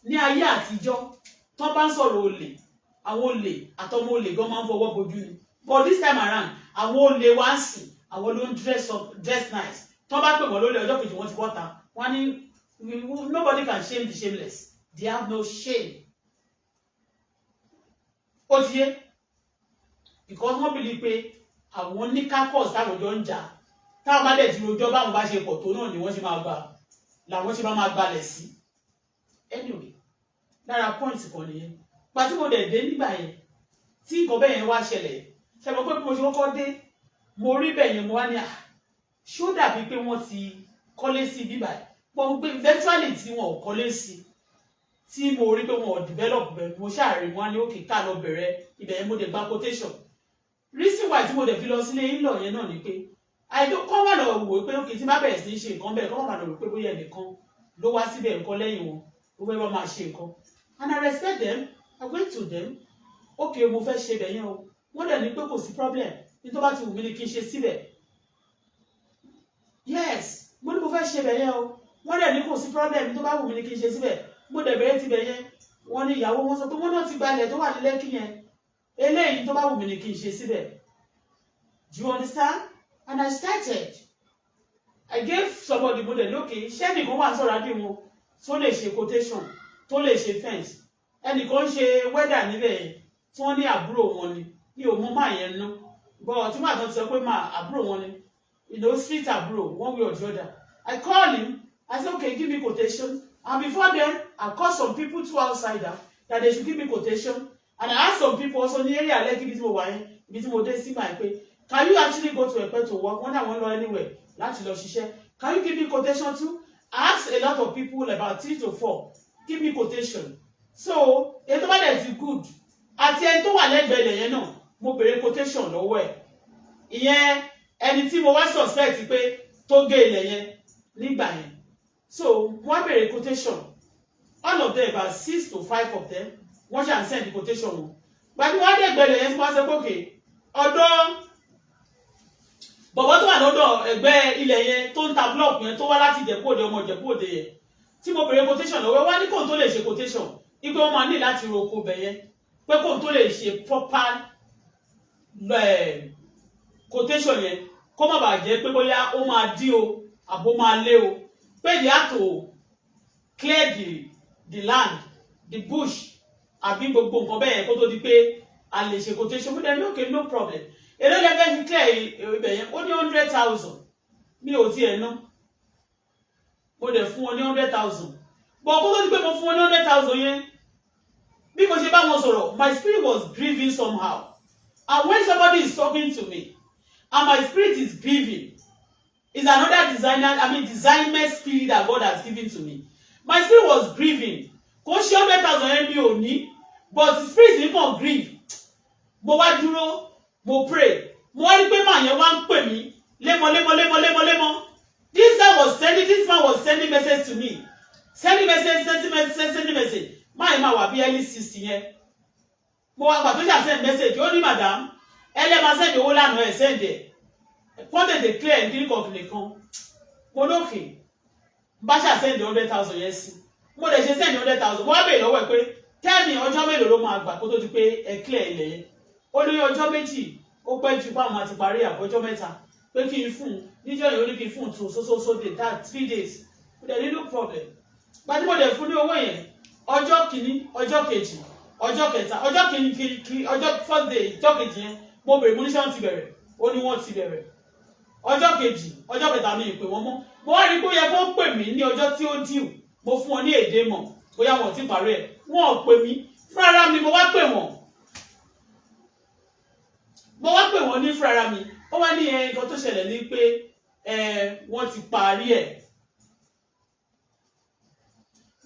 Ní ayé àtijọ́, tó bá sọ̀rọ̀ olè, àwọn olè àtọmọ olè gan máa ń fọwọ́ bojú ni. But this time around, àwọn olè wá ń sìn, àwọn ló ń dress nice. Tó bá pè wọ́n lólè ọjọ́ kejì wọ́n ti bọ́ta. Wọ́n ní nobody can shame the shameless. They have no shame. Ó ti yé? Because wọ́n believe pé àwọn ní kákọ́s táwọn jọ ń jà. Táwọn bá dẹ̀ ti rojọ́ báwọn bá ṣe pọ̀ tó náà ni wọ́n ṣe máa gbà. Làwọn ṣe máa gbalẹ̀ sí. Anyway, lára points kan nìyẹn. Gba tí mo dẹ̀ dé nígbà yẹn, tí nǹkan bẹ́ẹ̀ yẹn wá ṣẹlẹ̀, ṣe mọ̀ pé bí mo ṣe kọ́kọ́ dé, mo rí bẹ́ẹ̀ yẹn mo wá ní ṣó dàbí pé wọ́n ti kọ́lé sí bíbà yìí. But eventually tí wọn ò kọ́lé sí, tí mo rí pé wọn ò develop bẹ̀rẹ̀, mo ṣàárẹ̀ wọn ní òkè ká lọ bẹ̀rẹ̀ ibẹ̀ yẹn mo dẹ̀ gba quotation. Reason why tí mo dẹ̀ fi lọ sílé in-law yẹn náà ni pé kọ́ wà lọ wò pé òkè tí má bẹ̀rẹ̀ sí ní ṣe nǹkan bẹ́ẹ̀ kọ́ wà lọ wò pé bóyá ẹnìkan ló wá síbẹ̀ nǹkan lẹ́yìn wọn ó fẹ́ wọ́n máa ṣe nǹkan. And I respect them. I went to them. Okay, mo fẹ́ ṣe bẹ̀ yẹn o. Wọ́n dẹ̀ ní pé kò sí problem. Ní tó bá ti wù mí ni kí n ṣe síbẹ̀. Yes. mo ní mo fẹ́ ṣe bẹ̀ yẹn o wọ́n dẹ̀ ní kò sí problem tó bá wù mí ní kí n ṣe síbẹ̀ mo dẹ̀ bẹ̀rẹ̀ ti bẹ̀ yẹn wọ́n ní ìyàwó wọn sọ pé wọ́n náà ti gbalẹ̀ tó wà ní Lẹ́kì yẹn eléyìí tó bá wù mí ní kí n ṣe síbẹ̀. Do you understand? And I started. I gave somebody mo dẹ̀ lókè ṣé nìkan wà sọ̀rọ̀ adé wọn tó lè ṣe quotation tó lè ṣe fence ẹnìkan ṣe weather níbẹ̀ tí wọ́n ní àbúrò wọn ni mi ò mọ máa yẹn ná but tí màá tán ti sọ pé máa àbúrò wọn ni you know street àbúrò one way or the other. I call him I say okay give me quotation and before then I call some people too outsider that they should give me quotation and I ask some people also ní area Lekki ibi tí mo wà yẹn ibi tí mo dé sí máa pé can you actually go to Epe to work wọ́n náà wọ́n lọ anywhere láti lọ ṣiṣẹ́ can you give me quotation too? I ask a lot of people about 3 to 4 give me quotation so ètò bá dẹ̀ ti good àti ẹni tó wà lẹ́gbẹ̀ẹ́ ilẹ̀ yẹn náà mo béèrè quotation lọ́wọ́ ẹ̀ ìyẹn ẹni tí mo wá suspect pé tó gé ilẹ̀ yẹn nígbà yẹn so wọ́n béèrè quotation all of them about 6 to 5 of them wọ́n ṣàn send the quotation wọn gbàgbé wọ́n dẹ̀gbẹ́ ilẹ̀ yẹn tí wọ́n ṣe pókè ọ̀dọ́ bọ̀bọ̀ tó wà lọ́dọ̀ ẹgbẹ́ ilẹ̀ yẹn tó ń ta block yẹn tó wá láti Ìjẹ̀bú-Òde ọmọ Ìjẹ̀bú-Òde yẹn tí mo béèrè quotation lọ́wọ́ wá ní kóun tó lè ṣe quotation ipe wọn máa ní láti ro oko bẹ̀ yẹn pé kóun tó lè ṣe proper quotation yẹn kó má bàa jẹ́ pé bóyá ó máa dí o àbó máa lé o pé they have to clear the land the bush àbí gbogbo nǹkan bẹ́ẹ̀ yẹn kó tó di pé a lè ṣe quotation fún them okay no problem èló lẹ́fẹ̀ẹ́ fi clear ibẹ̀ yẹn ó ní 100,000 mi ò tiẹ̀ ná mo dẹ̀ fún wọn ní 100,000 but kó tó di pé mo fún wọn ní 100,000 yẹn bí mo ṣe bá wọn sọ̀rọ̀ my spirit was grieving somehow and when somebody is talking to me and my spirit is grieving is another designment spirit that God has given to me my spirit was grieving kò ṣe 100,000 yẹn mi ò ní but the spirit mi kàn grieve mo wá dúró mo pray mo wá rí pé màá yẹn wá ń pè mí lémọ́ this man was sending message to me sending message máa máa wà bí early 60 yẹn mo wá gbà tó ṣà send message ó ní madam máa send owó lánàá ẹ̀ send ẹ̀ wọ́n tètè clear ní kọ̀ọ̀kìnì kan mo lókè bá ṣà send 100,000 yẹn sí mo dẹ̀ ṣe send 100,000 mo wá bèèrè lọ́wọ́ ẹ̀ pé tell me ọjọ́ mélòó ló máa gbà kó tó di pé ẹ clear ilẹ̀ yẹn ó ní ọjọ́ méjì ó pẹ́ ju báwọn àti parí àbọ̀jọ́ mẹ́ta pé kí n fún níjọ́ yìí ó ní kí n fún tó so day that 3 days mo dẹ̀ ní no problem gbàtí mo dẹ̀ fún ní owó yẹn ọjọ́ kìíní ọjọ́ kejì ọjọ́ kẹta ọjọ́ kìíní ọjọ́ first day ọjọ́ kejì yẹn mo bèrè mo ní sọ́n ti bẹ̀rẹ̀ ó ní wọ́n ti bẹ̀rẹ̀ ọjọ́ kejì ọjọ́ kẹta mi ìpè wọ́n mọ́ mo wá rí pé ó yẹ kó pè mí ní ọjọ́ tí ó dìú mo fún wọn ní èdè mọ̀ bóyá wọn ti parí ẹ̀ wọn ò pè mí fúnra mi mo wá pè wọ́n ní fúnra mi ó wá ní nǹkan tó ṣẹlẹ̀ ní pé wọ́n ti parí ẹ̀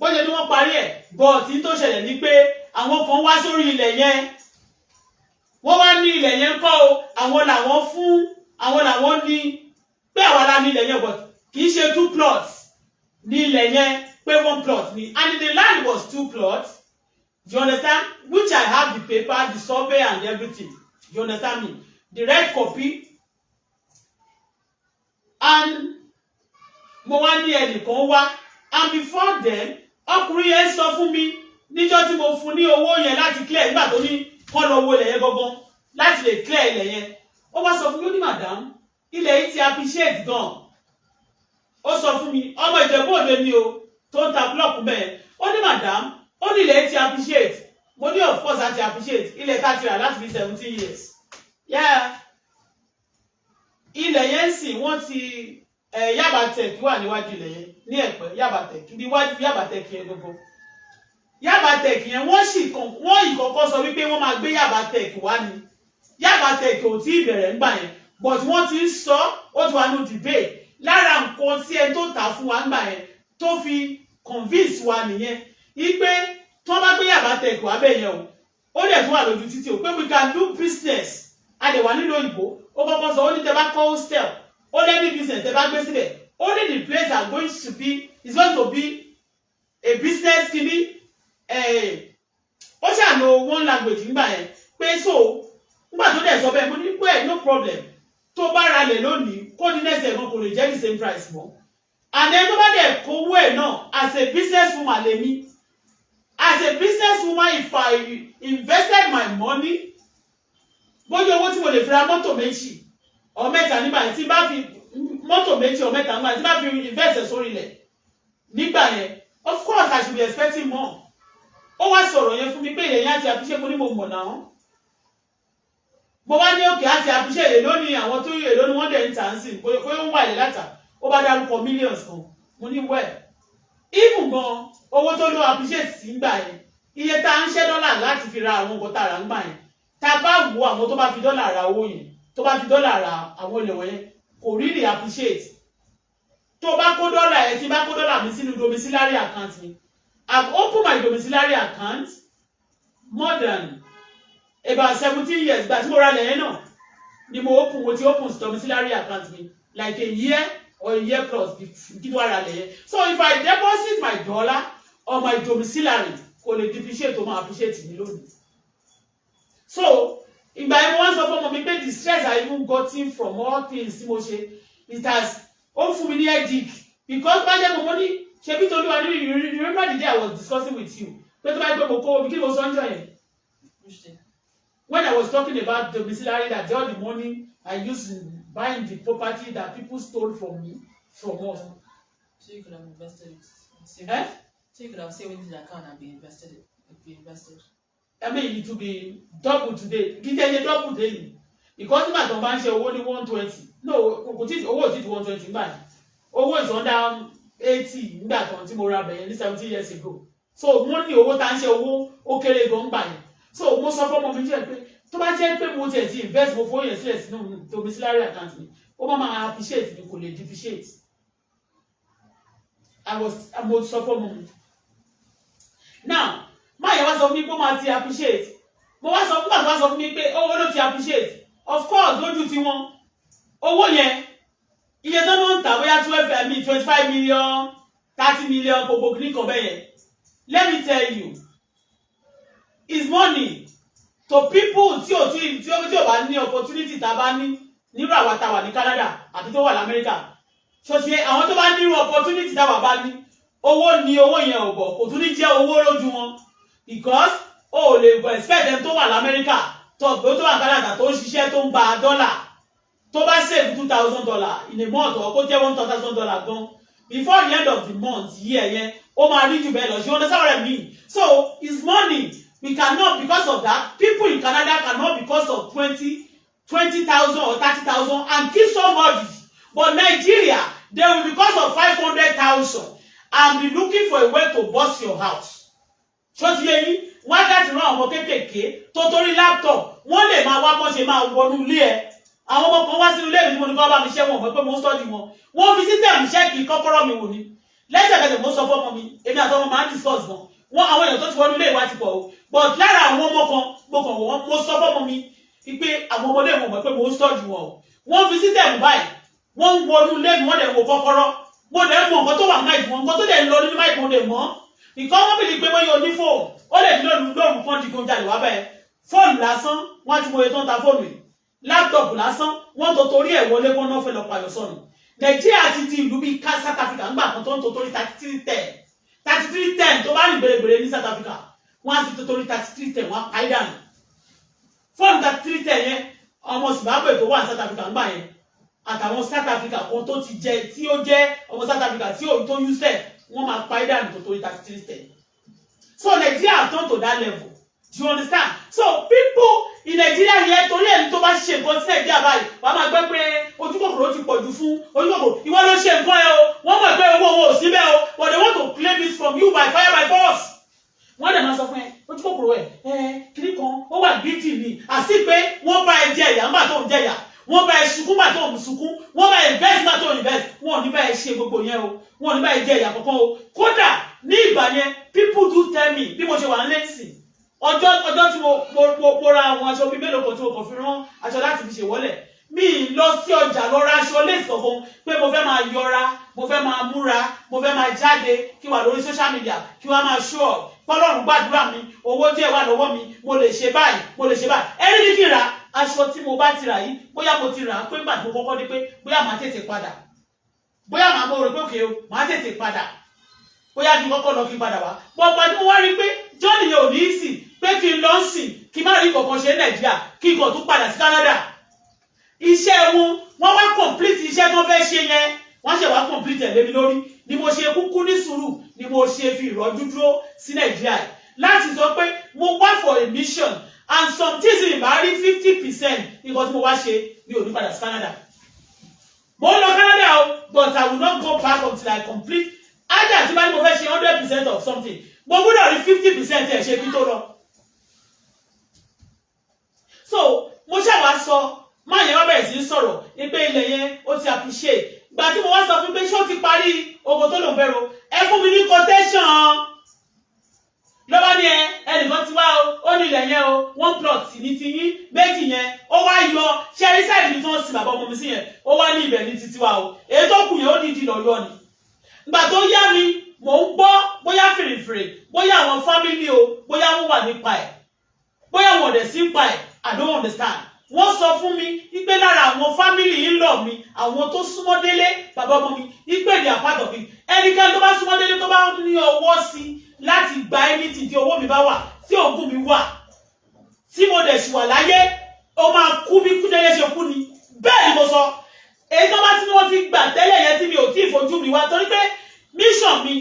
bọ́jẹ̀ ni wọ́n parí ẹ̀ bọ́ọ̀tì tó ṣẹlẹ̀ ní pé àwọn kan wá sórí ilẹ̀ yẹn wọ́n wá ní ilẹ̀ yẹn kọ́ o àwọn làwọn ní pé àwa la ní ilẹ̀ yẹn but kì í ṣe 2 plots ní ilẹ̀ yẹn pé 1 plot ni and the land was 2 plots you understand which I have the paper the survey and everything you understand me the red copy and mo wá ní ẹnìkan wá and before then ọkùnrin yẹn sọ fún mi níjọ́ tí mo fún ní owó yẹn láti clear nígbà tó ní kọ́ lọ wo ilẹ̀ yẹn gangan láti lè clear ilẹ̀ yẹn ó wá sọ fún mi ó ní madam ilẹ̀ yìí ti appreciate gan ó sọ fún mi ọmọ Ìjẹ̀bú-Òde ni o tó ń ta block bẹ́ẹ̀ ó ní madam ó ní ilẹ̀ yìí ti appreciate mo ní of course àti appreciate ilẹ̀ ká ti rà láti bí 17 years yeah ilẹ̀ yẹn sì wọ́n ti Yaba Tech wà níwájú ilẹ̀ yẹn ní Ẹ̀pẹ́ Yaba Tech níwájú Yaba Tech yẹn gbogbo Yaba Tech yẹn wọ́n ìkọ̀kọ́ sọ wípé wọ́n máa gbé Yaba Tech wá ní Yaba Tech ò tí ì bẹ̀rẹ̀ ńgbà yẹn but wọ́n ti ń sọ ó ti wà ní debate lára nǹkan tí ẹ tó tà fún wa ńgbà yẹn tó fi convince wa nìyẹn wípé tó bá gbé Yaba Tech wá bẹ́ẹ̀ yẹn ó dẹ̀ tún wà lójú títì o pé we can do business adẹ̀wà nínú òyìnbó ó kọ́kọ́ sọ ó ní tẹ bá kọ́ hostel ó lẹ́ni business tẹ bá gbé síbẹ̀ only the place are going to be is going to be a business kini ó ṣàlò one language nígbà yẹn pé so nígbà tó dẹ̀ sọ bẹ́ẹ̀ mo ní pé no problem tó bá ra lẹ̀ lónìí kó ní next year kò lè jẹ́ the same price mọ́ and then tó bá dẹ̀ kówó ẹ̀ náà as a business woman lèmi as a business woman if I invested my money bóyá owó tí mo lè fi ra mọ́tò méjì or mẹ́ta nígbà tí bá fi mọ́tò méjì or mẹ́ta nígbà tí bá fi invest sórí ilẹ̀ nígbà yẹn of course I should be expecting more. Ó wá sọ̀rọ̀ yẹn fún mi pé èyàn àti àbíṣe mo ní mo mọ̀ náà mo wá ní òkè àti àbíṣe èlò ní àwọn tó èlò ní wọ́n dẹ̀ ń tà ń sìn pé ó wà lẹ̀ látà ó bá dárúkọ millions kan mo ní well even gan owó tó lọ appreciate sí gbà yẹn iye tá à ń ṣẹ́ dọ́là láti fi ra àwọn nǹkan tá a rà ń gbà yẹn tá a bá wo àwọn tó bá fi dọ́là ra owó yẹn tó bá fi dọ́là ra àwọn ilẹ̀ wọ̀nyẹn kò really appreciate tó bá kó dọ́là yẹn tí bá kó dọ́là mi sínú domiciliary account mi I've opened my domiciliary account more than about 17 years but mo ra lẹ́yìn náà ni mo ti open domiciliary account mi like a year or a year plus kí tó ra lẹ́yìn. So if I deposit my dollar or my domiciliary kò lè depreciate tó máa appreciate mi lónìí. So ìgbà yẹn mo wá sọ fún ọmọ mi pé the stress I even gotten from all things tí mo ṣe it has ó fún mi ní headache because bá jẹ́ mo ní ṣebí Tolúwa ní you remember the day I was discussing with you pé tó bá gbé mo kó omi kí mo sọ ń jọ yẹn. When I was talking about the domiciliary that all the money I used in buying the property that people stole from me from us. So you could have invested it. Eh? So you could have saved it in the account and be invested. I mean it will be double today. Kí tẹ́ ṣe double daily. Because nígbà tó bá ń ṣe owó ní 120. No, kò tí owó ti 120 nígbà yẹn. Owó is under 80 nígbà kan tí mo ra bẹ̀yẹn ní 70 years ago. So wọ́n ní owó tá ń ṣe owó ó kéré gan gbà yẹn. So mo sọ fún ọmọ mi jẹ́ pé tó bá jẹ́ pé mo tiẹ̀ ti invest mo fowó yẹn sílẹ̀ sínú domiciliary account mi ó máa appreciate mi kò lè depreciate. Mo sọ fún ọmọ mi. Now máa yẹ wá sọ fún mi pé ó máa ti appreciate. Mo wá sọ fún bàbá wá sọ fún mi pé owó ló ti appreciate. Of course lójú tiwọn owó yẹn iye tó ń tà bóyá 25 million 30 million gbogbo kìíní kan bẹ́ẹ̀ yẹn. Let me tell you is money to people tí o bá ní opportunity tá bá ní nírú àwa tá wà ní Canada àti tó wà ní America so ṣe àwọn tó bá nírú opportunity tá wà bá ní owó ni owó yẹn ò bọ̀ kò tún ní jẹ́ owó lójú wọn because o lè expect them tó wà ní America tó wà ní Canada tó ń ṣiṣẹ́ tó ń gba dollar tó bá save $2,000 in a month or kó jẹ́ $1,000 gan before the end of the month year yẹn ó máa rí jù bẹ́ẹ̀ lọ ṣe wọ́n understand what I mean so it's money. We cannot, because of that, people in Canada cannot, because of 20,000 or 30,000 and kill somebody. But Nigeria, they will, because of 500,000 and be looking for a way to bust your house. So today, why that run ọmọ kékèké tó torí laptop, wọ́n lè máa wá bọ́n ṣe máa wọnú ilé ẹ̀. Àwọn ọmọ kan wá sínú ilé mi tí mo ní kó bá mi ṣẹ́ wọn pé mo ń study wọn. Wọ́n fi system ṣẹ́ kí kọ́kọ́rọ́ mi wò ni. Lẹ́sẹ̀kẹsẹ̀ mo sọ fún ọmọ mi, èmi àtọmọ máa ń discuss gan. Wọ́n àwọn èèyàn tó ti wọnú ilé ìwà ti pọ̀ o but lára àwọn ọmọ kan mo sọ fọ́mọ mi pé àwọn ọmọdé wọn mọ̀ pé mo ń tọ́jú wọn o wọ́n fi system báyìí wọ́n ń wọnú ilé mi wọ́n dẹ̀ wò kọ́kọ́rọ́ mo dẹ̀ mọ̀ nǹkan tó wà máìkì wọn nǹkan tó dẹ̀ ń lọ nínú máìkì wọn dẹ̀ mọ́ nǹkan wọ́n bìí pé wọ́n yóò ní fóònù ó lè nílò lóòrùn kan dìgbò jalè wá bẹ́ẹ̀ fóònù lásán wọ́n ti mọ iye tó ń ta fóònù yìí láptọ̀pù lásán wọ́n tó torí ẹ̀ wọlé wọn náà fẹ́ lọ pààyàn sọnù Nàìjíríà ti di ìlú bíi South Africa ńgbà kan tó ń tó torí 3310 tó bá rìn gbèrègbèrè ní South Africa wọ́n á fi torí 3310 wọ́n á pa ìdánù fọ́ọ̀nù 3310 yẹn ọmọ Zimbabwe tó wà ní South Africa ńgbà yẹn àtàwọn South Africa kan tó ti jẹ tí ó jẹ́ ọmọ South Africa tí ó tó useless wọ́n máa pa ìdánù tó torí 3310 so Nigeria have come to that level do you understand so people in Nigeria here torí ẹni tó bá ṣe nǹkan sí Nigeria báyìí wàá máa gbẹ́ pé ojúkòkòrò ti pọ̀jù fún ojúkòkòrò ìwọ ló ṣe nǹkan ẹ o wọ́n mọ̀ pé owó owó ò síbẹ̀ o but they want to claim it from you by fire by force wọ́n dẹ̀ máa sọ fún ẹ ojúkòkòrò ẹ kiri kan ó wà bíìtì ni àti pé wọ́n bá ẹ jẹ ìyà ńgbà tó ń jẹ ìyà wọ́n bá ẹ sunkún gbà tó ń sunkún wọ́n bá ẹ invest gbà tó ń invest wọn ò ní bá ẹ ṣe gbogbo yẹn o wọn ò ní bá ẹ jẹ ìyà kankan o kódà ní ìgbà yẹn people do tell me bí mo ṣe wà ń lẹ́sìn ọjọ́ tí mo ra àwọn aṣọ bíi mélòó kan tí mo kàn fi rán aṣọ láti fi ṣèwọ́lẹ̀ mi lọ sí ọjà lọ ra aṣọ léèsì kankan pé mo fẹ́ máa yọra mo fẹ́ máa múra mo fẹ́ máa jáde kí wà lórí social media kí wà máa show up kọ́lọ́run gbàdúrà mi owó díẹ̀ wà lọ́wọ́ mi mo lè ṣe báyìí ẹni ní kí n ra aṣọ tí mo bá ti rà yìí bóyá mo ti rà pé nígbà tí mo kọ́kọ́ dé pé bóyá màá tètè padà bóyá màá mọ̀ rò pé òkè o màá tètè padà bóyá kí n kọ́kọ́ lọ kí n padà wá bọ́ọ̀pá tí mo wá rí pé jọ́ọ̀nì yẹn ò ní í sì pé kí n lọ sìn kí n má rí kankan ṣe ní Nàìjíríà kí n kàn tún padà sí Canada iṣẹ́ wọn wá complete iṣẹ́ tó fẹ́ ṣe yẹn wọ́n ṣe wá complete ẹ̀ lébi lórí ni mo ṣe kúkú ní sùúrù ni mo ṣe fi ìrọ́jú dúró sí Nàìjíríà láti sọ pé mo wá for a mission and some things ìbá rí 50% nǹkan tí mo wá ṣe mi ò ní padà sí Canada mo ń lọ Canada o but I will not go back until I complete either tí bá ní mo fẹ́ ṣe 100% of something mo gbọ́dọ̀ rí 50% ẹ̀ ṣe kí tó lọ so mo ṣàwá sọ máa yẹn wá bẹ̀rẹ̀ sí í sọ̀rọ̀ pé ilẹ̀ yẹn ó ti appreciate gbà tí mo wá sọ fún pé ṣé ó ti parí ogun tó lòun fẹ́ ro ẹ fún mi ní quotation lọ́wọ́ ni ẹnìkan ti wá ó ní ilẹ̀ yẹn o 1 plot ní ti yín méjì yẹn ó wá yọ ṣẹ́rí sáìdì ní tí wọ́n sin bàbá ọmọ mi sí yẹn ó wá ní ibẹ̀ ní títí wa o èyí tó kù yẹn ó ní ìdí lọ́yọ́ ni gbà tó yá mi mò ń gbọ́ bóyá fèrèfèrè bóyá àwọn fámìlì o bóyá wọ́n wà nípa ẹ̀ bóyá wọn ò dẹ̀ sí nípa ẹ̀ I don't understand wọ́n sọ fún mi wípé lára àwọn fámìlì ńlọ mi àwọn tó súnmọ́ délé bàbá ọmọ mi wípé they are part of it ẹnikẹ́ni tó bá súnmọ́ délé tó bá ní ọwọ́ sí láti gba anything tí owó mi bá wà tí òògùn mi wà tí mo dẹ̀ ṣì wà láyé ó máa kú bí kú délé ṣe kú ni bẹ́ẹ̀ ni mo sọ èyí tó bá tí wọ́n ti gbà tẹ́lẹ̀ yẹn tí mi ò tí ì fojú mi wá torí pé mission mi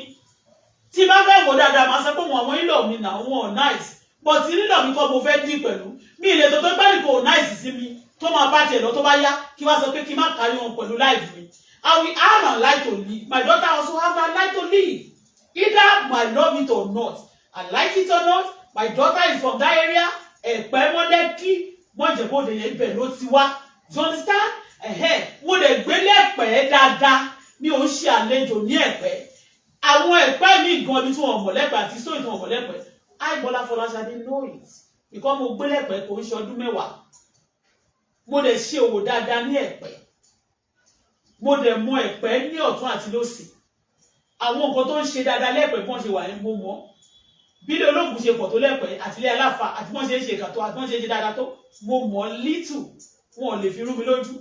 tí bá fẹ́ wò dáadáa máa sọ pé wọn àwọn ìlọ mi náà wọn ò nice but nílò mi kọ́ mo fẹ́ dín pẹ̀lú mi ìlẹ̀ tó gbá nìkan ò nice sí mi tó máa bá tiẹ̀ lọ tó bá yá kí wá sọ pé kí n má kárí wọn pẹ̀lú life mi I will have my life to live my daughter also have her life to live either my love it or not I like it or not my daughter is from that area Ẹ̀pẹ́ Mọ́lẹ́kí Mọ́jẹ̀bọ́dẹ yẹn ibẹ̀ ló ti wá you understand mo lè gbélé Ẹ̀pẹ́ dáadáa mi ò ń ṣe àlejò ní Ẹ̀pẹ́ àwọn Ẹ̀pẹ́ mi gan ni tí wọ́n mọ̀ lẹ́pẹ́ àti sóyè tí wọ́n mọ̀ lẹ́pẹ́ I Bola Folashade know it because mo gbé lẹ́pẹ́ kò ń ṣe ọdún mẹ́wàá mo lè ṣe òwò dáadáa ní Ẹ̀pẹ́ mo lè mọ Ẹ̀pẹ́ ní ọ̀tún àti lósì àwọn nǹkan tó ń ṣe dáadáa lẹ́pẹ́ bí wọ́n ṣe wà ní mo mọ̀ bí ilé ológun ṣe pọ̀ tó lẹ́pẹ́ àti ilé aláfa àti wọ́n ṣe ń ṣe ìkàtọ́ àti wọ́n ṣe ń ṣe dáadáa tó mo mọ̀ little wọn ò lè fi rú mi lójú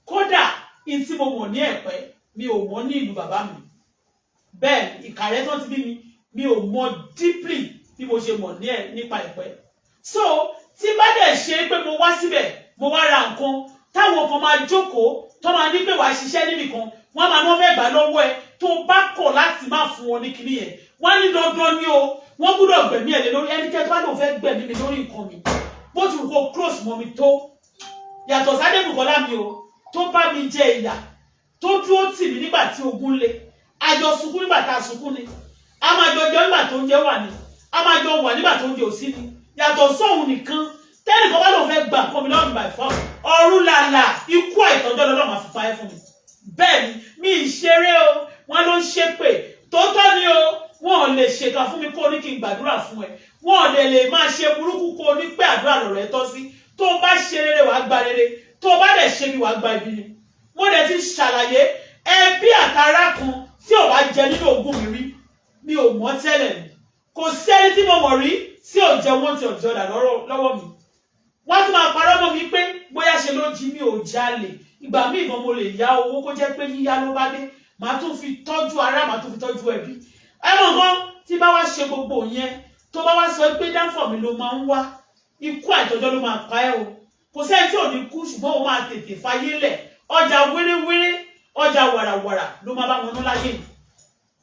kódà in tí mo mọ̀ ní Ẹ̀pẹ́ mi ò mọ̀ ní ìlú bàbá mi bẹ́ẹ̀ Ìkàrẹ́ tó ti bí mi ò mọ̀ deeply bí mo ṣe mọ̀ nípa Ẹ̀pẹ́ so tí bá dẹ̀ ṣe pé mo wá síbẹ̀ mo wá ra nǹkan táwọn kan máa jókòó tó máa ní pé wàá ṣiṣẹ́ níbì kan wọ́n máa ní wọ́n fẹ́ gbà lọ́wọ́ ẹ tó bá kọ̀ láti má fún wọn ní kinní yẹn wọ́n ní dandan ni o wọ́n gbọ́dọ̀ gbẹ̀mí ẹ̀ lé lórí ẹnikẹ́ni tó bá lóun fẹ́ gbẹ̀mí mi lórí nǹkan mi bó ti kó close mọ́ mi tó yàtọ̀ sádébùkọ́lá mi o tó bá mi jẹ ìyà tó dúró tì mí nígbà tí ogun le àjọ sunkún nígbà tá a sunkún ni a máa jọ jẹ nígbà tó ń jẹ wà ní a máa jọ wà nígbà tó ń jẹ òsì ni yàtọ̀ sóhun nìkan tẹ́nìkan bá lóun fẹ́ gbà nǹkan mi lọ́rùn by force ọ̀run làlà ikú àìtọ́jọ́ lọ́dọ̀ máa fi fa ẹ́ fún mi bẹ́ẹ̀ ni mi ìṣeré o wọ́n ló ń ṣépè tóótọ́ ni o wọn ò lè ṣèkà fún mi kó ní kí n gbàdúrà fún ẹ wọn ò lè máa ṣe burúkú kó ní pé àdúrà lọ̀rọ̀ ẹ tọ́ sí tó o bá ṣe rere wàá gba rere tó o bá dẹ̀ ṣe bí wàá gba ibi ni mo dẹ̀ ti ṣàlàyé ẹbí àtàrà kan tí ò bá jẹ nínú ogún mi rí mi ò mọ̀ tẹ́lẹ̀ ni kò sẹ́ni tí mo mọ̀ rí tí ò jẹ wọ́n ti ọ̀jọ́ dà lọ́wọ́ mi wọ́n tún máa parọ́ mọ́ mi pé bóyá ṣe ló jí mi ò jalè ìgbà míì gan mo lè yá owó kó jẹ́ pé yíyá ló bá dé màá tún fi tọ́jú ara màá tún fi tọ́jú ẹbí ẹ mọ̀ gan tí bá wá ṣe gbogbo yẹn tó bá wá sọ pé dáńfọ̀ mi ló máa ń wá ikú àìtọ́jọ́ ló máa pa ẹ́ o kò sẹ́ni tí ò ní kú ṣùgbọ́n ó máa tètè fayé lẹ̀ ọjà wéréwéré ọjà wàràwàrà ló máa bá wọn ná láyé yìí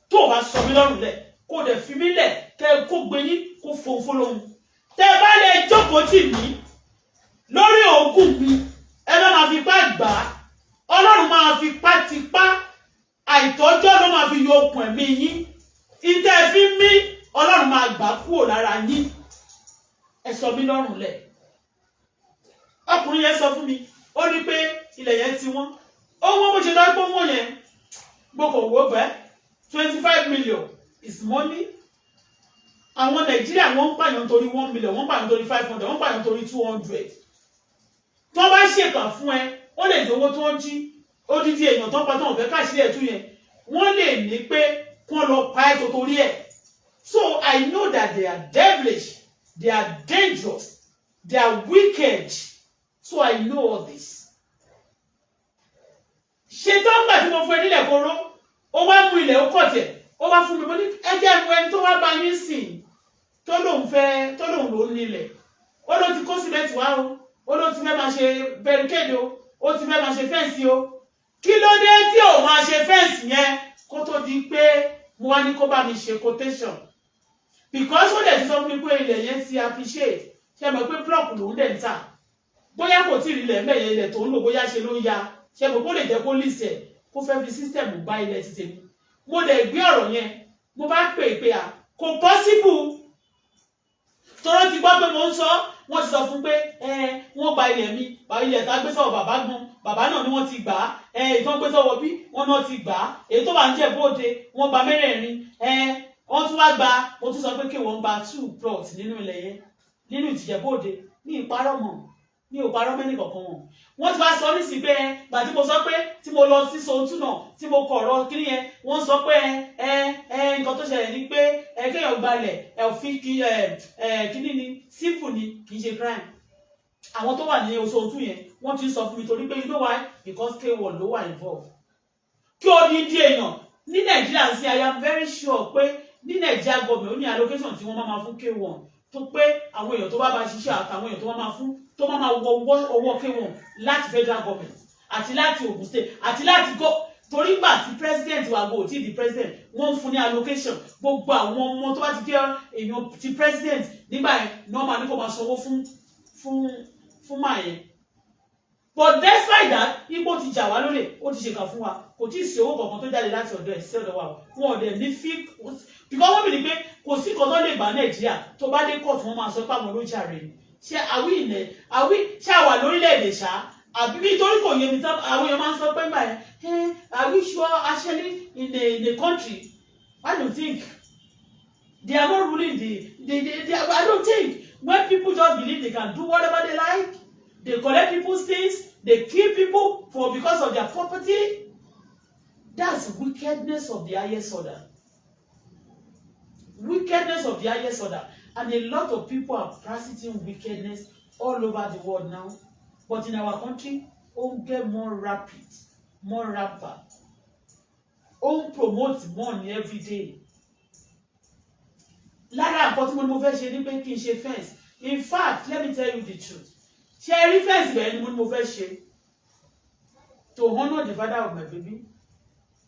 tó o bá sọ mí lọ́rùn lẹ̀ kó o dẹ̀ fi mí lẹ̀ kẹ́ kó gbé yín kó fòǹfò lóhun tẹ́ ẹ bá lè jókòó tì mí lórí òògùn mi ẹ bá máa fi pá gbà á ọlọ́run máa fi pá tipá àìtọ́jọ́ ló máa fi yọ okùn ẹ̀mí yín ìtẹ́ fi mí ọlọ́run máa gbà kúrò lára yín ẹ sọ mí lọ́rùn lẹ̀ ọkùnrin yẹn sọ fún mi ó ní pé ilẹ̀ yẹn ti wọ́n ó wọ́n bó ṣe lọ́ pé wọ́n yẹn gbogbo owó bẹ́ẹ̀ 25 million is money àwọn Nàìjíríà wọ́n ń pààyàn torí 1 million wọ́n ń pààyàn torí 500 wọ́n ń pààyàn torí 200 tó bá ṣèkà fún ẹ ó lè jẹ owó tó ń jí odidi èèyàn tó ń pa tó ń fẹ́ káṣílẹ̀ ẹ̀tú yẹn wọ́n lè ní pé kán lọ pa ẹ́ tó torí ẹ̀ so I know that they are devilish they are dangerous they are wicked so I know all this ṣe tó ń gbà tí mo fún ẹ nílẹ̀ kóró ó wá mú ilẹ̀ ó kọ̀ tẹ̀ ó wá fún mi mo ní ẹ jẹ́ ìwé ẹni tó wá bá yín sìn tó lòun ló nílẹ̀ ó ló ti kó símẹ́ǹtì wá o ó ló ti fẹ́ máa ṣe barricade o ó ti fẹ́ máa ṣe fẹ́ǹsì o kí ló dé tí ò máa ṣe fẹ́ǹsì yẹn kó tó di pé mo wá ní kó bá mi ṣe quotation because ó dẹ̀ ti sọ fún mi pé ilẹ̀ yẹn ti appreciate ṣe mọ̀ pé block lòún dẹ̀ ń tà bóyá kò tí ì rí ilẹ̀ mẹ́yẹ ilẹ̀ tó ń lò bóyá ṣe ló ń ya ṣe mọ̀ kó lè jẹ́ kó list ẹ̀ kó fẹ́ fi system bá ilẹ̀ ti tèmi mo dẹ̀ gbé ọ̀rọ̀ yẹn mo bá pè é pé à kò possible tọ́rọ́ ti gbọ́ pé mo ń sọ wọ́n ti sọ fún pé wọ́n gba ilẹ̀ mi ilẹ̀ tá a gbé sọ́wọ́ bàbá gan bàbá náà ni wọ́n ti gbà á ìtàn gbé sọ́wọ́ bí wọ́n náà ti gbà á èyí tó wà ń jẹ́ bóde wọ́n gba mẹ́rẹ̀ẹ̀rin wọ́n tún wá gba mo tún sọ pé kí wọ́n gba 2 plots nínú ilẹ̀ yẹn nínú ìtìjẹ́ bóde ní ìparọ́ mọ̀ ní ìparọ́ mẹ́ni kọ̀ọ̀kan wọn wọ́n ti wá sọ nísìnyí pé gbà tí mo sọ pé tí mo lọ sí Sohun náà tí mo kọ̀rọ̀ kíní yẹn wọ́n sọ pé nǹkan tó ṣẹlẹ̀ ni pé kéèyàn gbalẹ̀ òfin kíní ni sífù ni kì í ṣe crime àwọn tó wà ní Sohun yẹn wọ́n ti sọ fún mi torí pé you know why because K1 ló wà involved kí o ní di èèyàn ní Nàìjíríà sí I am very sure pé ní Nàìjíríà gọọmẹ̀ ó ní allocation tí wọ́n máa fún K1 tó pé àwọn èèyàn tó bá ṣiṣẹ́ àtàwọn èèyàn tó máa fún tó máa wọ ọwọ́ K1 láti federal government àti láti Ogun State àti láti go torí gbà tí president wa go tí di president wọ́n fún ní allocation gbogbo àwọn ọmọ tó bá ti jẹ́ èèyàn ti president nígbà yẹn normal ní kò máa sanwó fún máa yẹn but despite that ipò ti jà wá lólè ó ti ṣèkà fún wa kò tí ì sí owó kankan tó jáde láti ọ̀dọ̀ ẹ̀ sí ọ̀dọ̀ wa wọn ò dẹ̀ ní fi because wọ́n bìí pé kò sí kan tó lè bá Nàìjíríà tó bá dé court wọ́n máa sọ pé àwọn ló jàre ni ṣé ṣé àwà lórílẹ̀-èdè ṣá àbí nítorí kò yé mi tán àwọn èèyàn máa ń sọ pé gbà yẹn are we sure actually in a country I don't think they are not ruling the I don't think when people just believe they can do whatever they like they collect people's things they kill people because of their property that's wickedness of the highest order. Wickedness of the highest order. And a lot of people are practicing wickedness all over the world now. But in our country, it get more rapid, more rapid. It promotes money every day. Lára nǹkan tí mo fẹ́ ṣe ní pé kí n ṣe fence. In fact, let me tell you the truth. Ṣé rí fence bẹ́ẹ̀ ni mo fẹ́ ṣe to honor the father of my baby.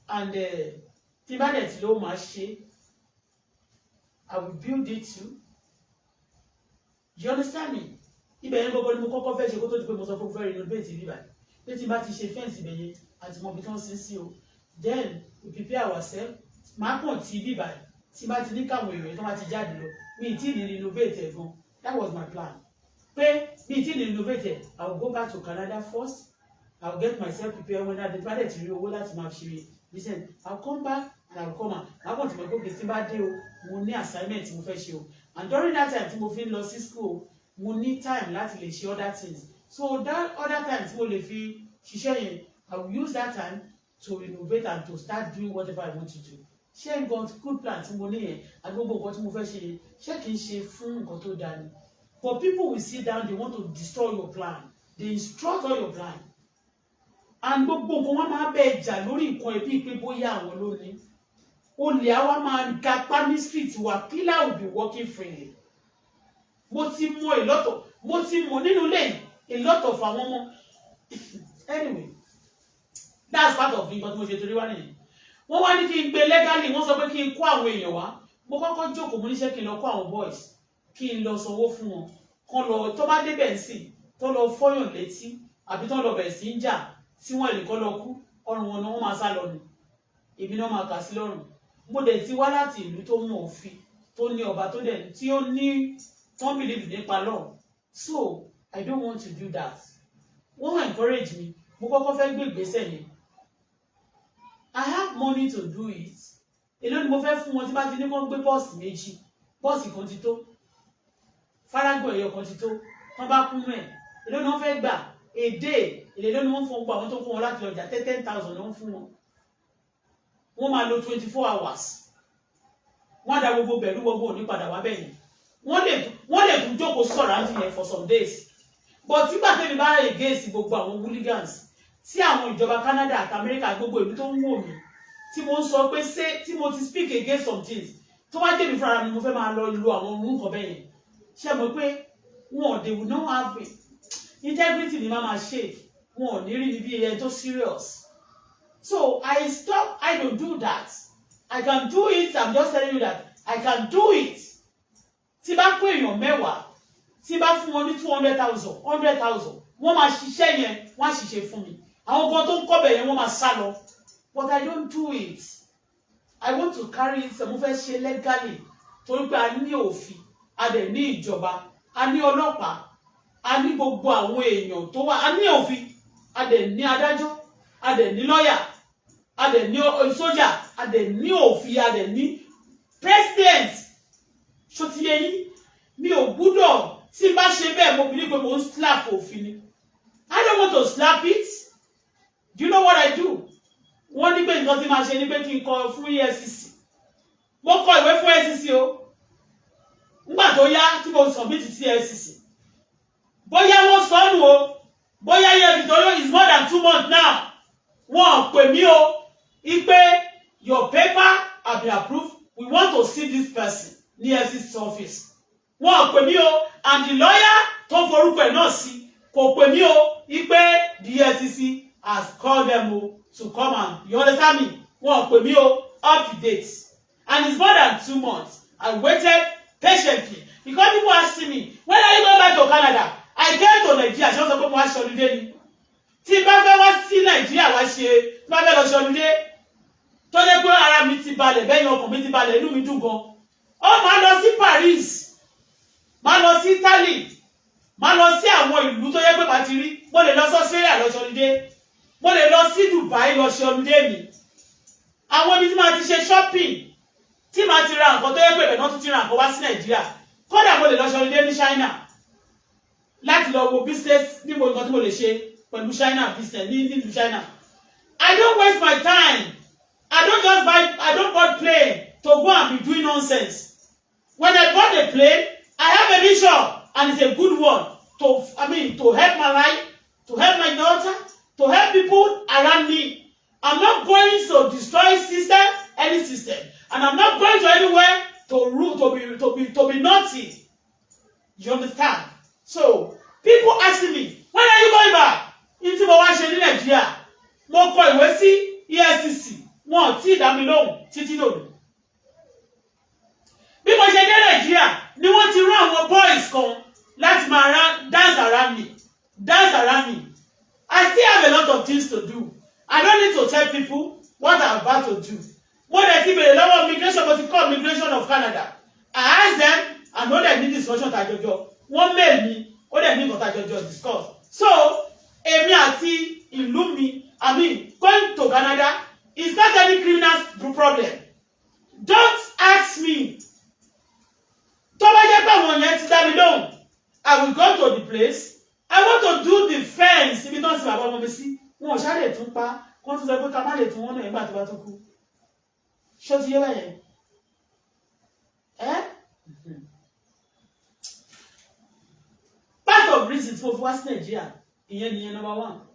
And tí bá dẹ̀ tí ló máa ṣe. I will build it too. You understand me? Ibẹ̀ yẹn gbogbo ni mo kọ́kọ́ fẹ́ ṣe kó tó di pé mo sọ pé mo fẹ́ renovate ibà. Pé tí n bá ti ṣe fẹ́ǹsì ibẹ̀ yẹn àti mọ̀ bí tán sí o. Then we prepare ourselves. Màá kàn tí ibà tí bá ti ní káwọn èèyàn tó bá ti jáde lọ. Mi ì tí ì ní renovate ẹ̀ gan. That was my plan. Pé mi ì tí ì ní renovate ẹ̀. I will go back to Canada first. I will get myself prepared when I dey ti rí owó láti máa ṣe listen. I will come back. And I will come out. I want to make okay tí bá dé o mo ní assignment tí mo fẹ́ ṣe o and during that time tí mo fi ń lọ sí school mo ní time láti lè ṣe other things so that other time tí mo lè fi ṣiṣẹ́ yẹn I will use that time to renovate and to start doing whatever I want to do ṣé nǹkan good plan tí mo ní yẹn àti gbogbo nǹkan tí mo fẹ́ ṣe yẹn ṣé kìí ṣe fún nǹkan tó dáa ni but people will sit down they want to destroy your plan they instruct all your plan and gbogbo nǹkan wọn máa bẹ jà lórí nǹkan ẹbí pé bóyá àwọn ló ní. Olè àwa máa ń gapá ní street wa pillar will be working freely. Mo ti mọ nínú ilé a lot of àwọn ọmọ anyway that's part of it but mo ṣe torí wá nìyẹn. Wọ́n wá ní kí n gbé legally wọ́n sọ pé kí n kó àwọn èèyàn wá mo kọ́kọ́ jókòó mo níṣẹ́ kí n lọ kó àwọn boys kí n lọ sanwó fún wọn kán lọ tó bá débẹ̀ sí tó lọ fọ́yàn létí àbí tó lọ bẹ̀rẹ̀ sí ń jà tí wọ́n lè kọ́ lọ kú ọrùn wọn ni wọ́n máa sá lọ ni èmi náà máa kà sí lọ́rùn. Mo dẹ̀ ti wá láti ìlú tó mọ̀ òfin tó ní ọba tó dẹ̀ tí ó ní tó ń believe nípa law so I don't want to do that. Wọ́n encourage me mo kọ́kọ́ fẹ́ gbé ìgbésẹ̀ yẹn I have money to do it èló ni mo fẹ́ fún wọn tí bá ti ní kó gbé bọ́ọ̀sì méjì bọ́ọ̀sì kan ti tó fárágọ̀ ẹ̀yọ kan ti tó wọ́n bá kúnú ẹ̀ èló ni wọ́n fẹ́ gbà èdè èló ni wọ́n fún gbogbo àwọn tó kó wọn láti ọjà 10,000 ni wọ́n fún wọn. Wọ́n máa lo 24 hours. Wọ́n dá gbogbo bẹ̀rù gbogbo òní padà wá bẹ́yìn. Wọ́n lè tún jókòó sọ̀rọ̀ àǹtí yẹn for some days. But nígbà tẹ́mi bá against gbogbo àwọn hooligans tí àwọn ìjọba Canada àti America gbogbo ìlú tó ń wò mí tí mo ń sọ pé ṣé tí mo ti speak against some things tó bá jẹ́ mi fúnra mi mo fẹ́ máa lọ lu àwọn orúkọ bẹ́ẹ̀ yẹn ṣé mo pé wọn they will not have integrity ni máa ṣe wọn ò ní rí ni bí ẹyẹ tó serious so I don't do that I can do it I'm just telling you that I can do it tí bá kó èèyàn mẹ́wàá tí bá fún wọn ní 200,000 100,000 wọ́n máa ṣiṣẹ́ yẹn wọ́n á ṣiṣẹ́ fún mi àwọn kan tó ń kọ́ bẹ̀ yẹn wọ́n máa sá lọ but I don't do it I want to carry it mo fẹ́ ṣe legally torí pé a ní òfin a dẹ̀ ní ìjọba a ní ọlọ́pàá a ní gbogbo àwọn èèyàn tó wà a ní òfin a dẹ̀ ní adájọ́ a dẹ̀ ní lọ́yà a dẹ̀ ní sójà a dẹ̀ ní òfin a dẹ̀ ní president ṣó ti yé yín mi ò gbúdọ̀ tí bá ṣe bẹ́ẹ̀ mo believe pé mo ń slap òfin ni I don't want to slap it do you know what I do wọ́n ní pé nǹkan tí máa ṣe ni pé kí n kọ fún EFCC mo kọ ìwé fún EFCC o nígbà tó yá tí mo submit sí EFCC bóyá wọ́n sọnù o bóyá EFCC tó yọ is more than 2 months now wọ́n pè mí o ipe your paper have been approved we want to see this person ní EFCC office wọ́n pè mí o and the lawyer tó forúkọ ẹ̀ náà sí kò pè mí o ipe the EFCC has called them to come and you understand me wọ́n pè mí o up to date and it's more than 2 months I waited patiently because people asking me when are you going back to Canada I came to Nigeria ṣé wọ́n sọ pé mo wá ṣe holiday ni tí bá fẹ́ wá sí Nigeria wá ṣe tí bá fẹ́ lọ ṣe holiday tó jẹ́ pé ara mi ti balẹ̀ bẹ́ẹ̀ ni ọkàn mi ti balẹ̀ inú mi dùn gan ó máa lọ sí Paris máa lọ sí Italy máa lọ sí àwọn ìlú tó yẹ pé màá ti rí mo lè lọ sí Australia lọ ṣe holiday mo lè lọ sí Dubai lọ ṣe holiday mi àwọn ibi tí màá ti ṣe shopping tí màá ti ra nǹkan tó yẹ pé ibẹ̀ náà tún ti ra nǹkan wá sí Nàìjíríà kódà mo lè lọ ṣe holiday ní China láti lọ wo business ní mo nǹkan tí mo lè ṣe pẹ̀lú China business ní China I don't waste my time I don't board plane to go and be doing nonsense when I board a plane I have a mission and it's a good one to help my life to help my daughter to help people around me I'm not going to destroy any system and I'm not going to anywhere to be naughty you understand so people asking me when are you going back into mo wá ṣe ní Nàìjíríà mo kọ ìwé sí EFCC wọn tí dá mi lóhùn títí lónìí bí mo ṣe dé Nàìjíríà ni wọ́n ti rán àwọn boys kan láti máa dance around me I still have a lot of things to do I don't need to tell people what I'm about to do mo dẹ̀ ti bèrè lọ́wọ́ immigration mo ti call immigration of Canada I asked them I know they need discussion tàjọjọ wọ́n mail mi ó dẹ̀ ní nǹkan tàjọjọ discuss so èmi àti ìlú mi going to Canada is not any criminal problem don't ask me tó bá jẹ́ pé àwọn yẹn ti dá mi lóhùn I will go to the place I want to do the fence ibi tó ń sin bàbá ọmọ mi sí wọn ò ṣáà lè tún pa kó tún sọ pé ká má lè tún wọn náà nígbà tó bá tó kú ṣó ti yé bẹ́yẹn part of reason tí mo fi wá sí Nàìjíríà ìyẹn nìyẹn number 1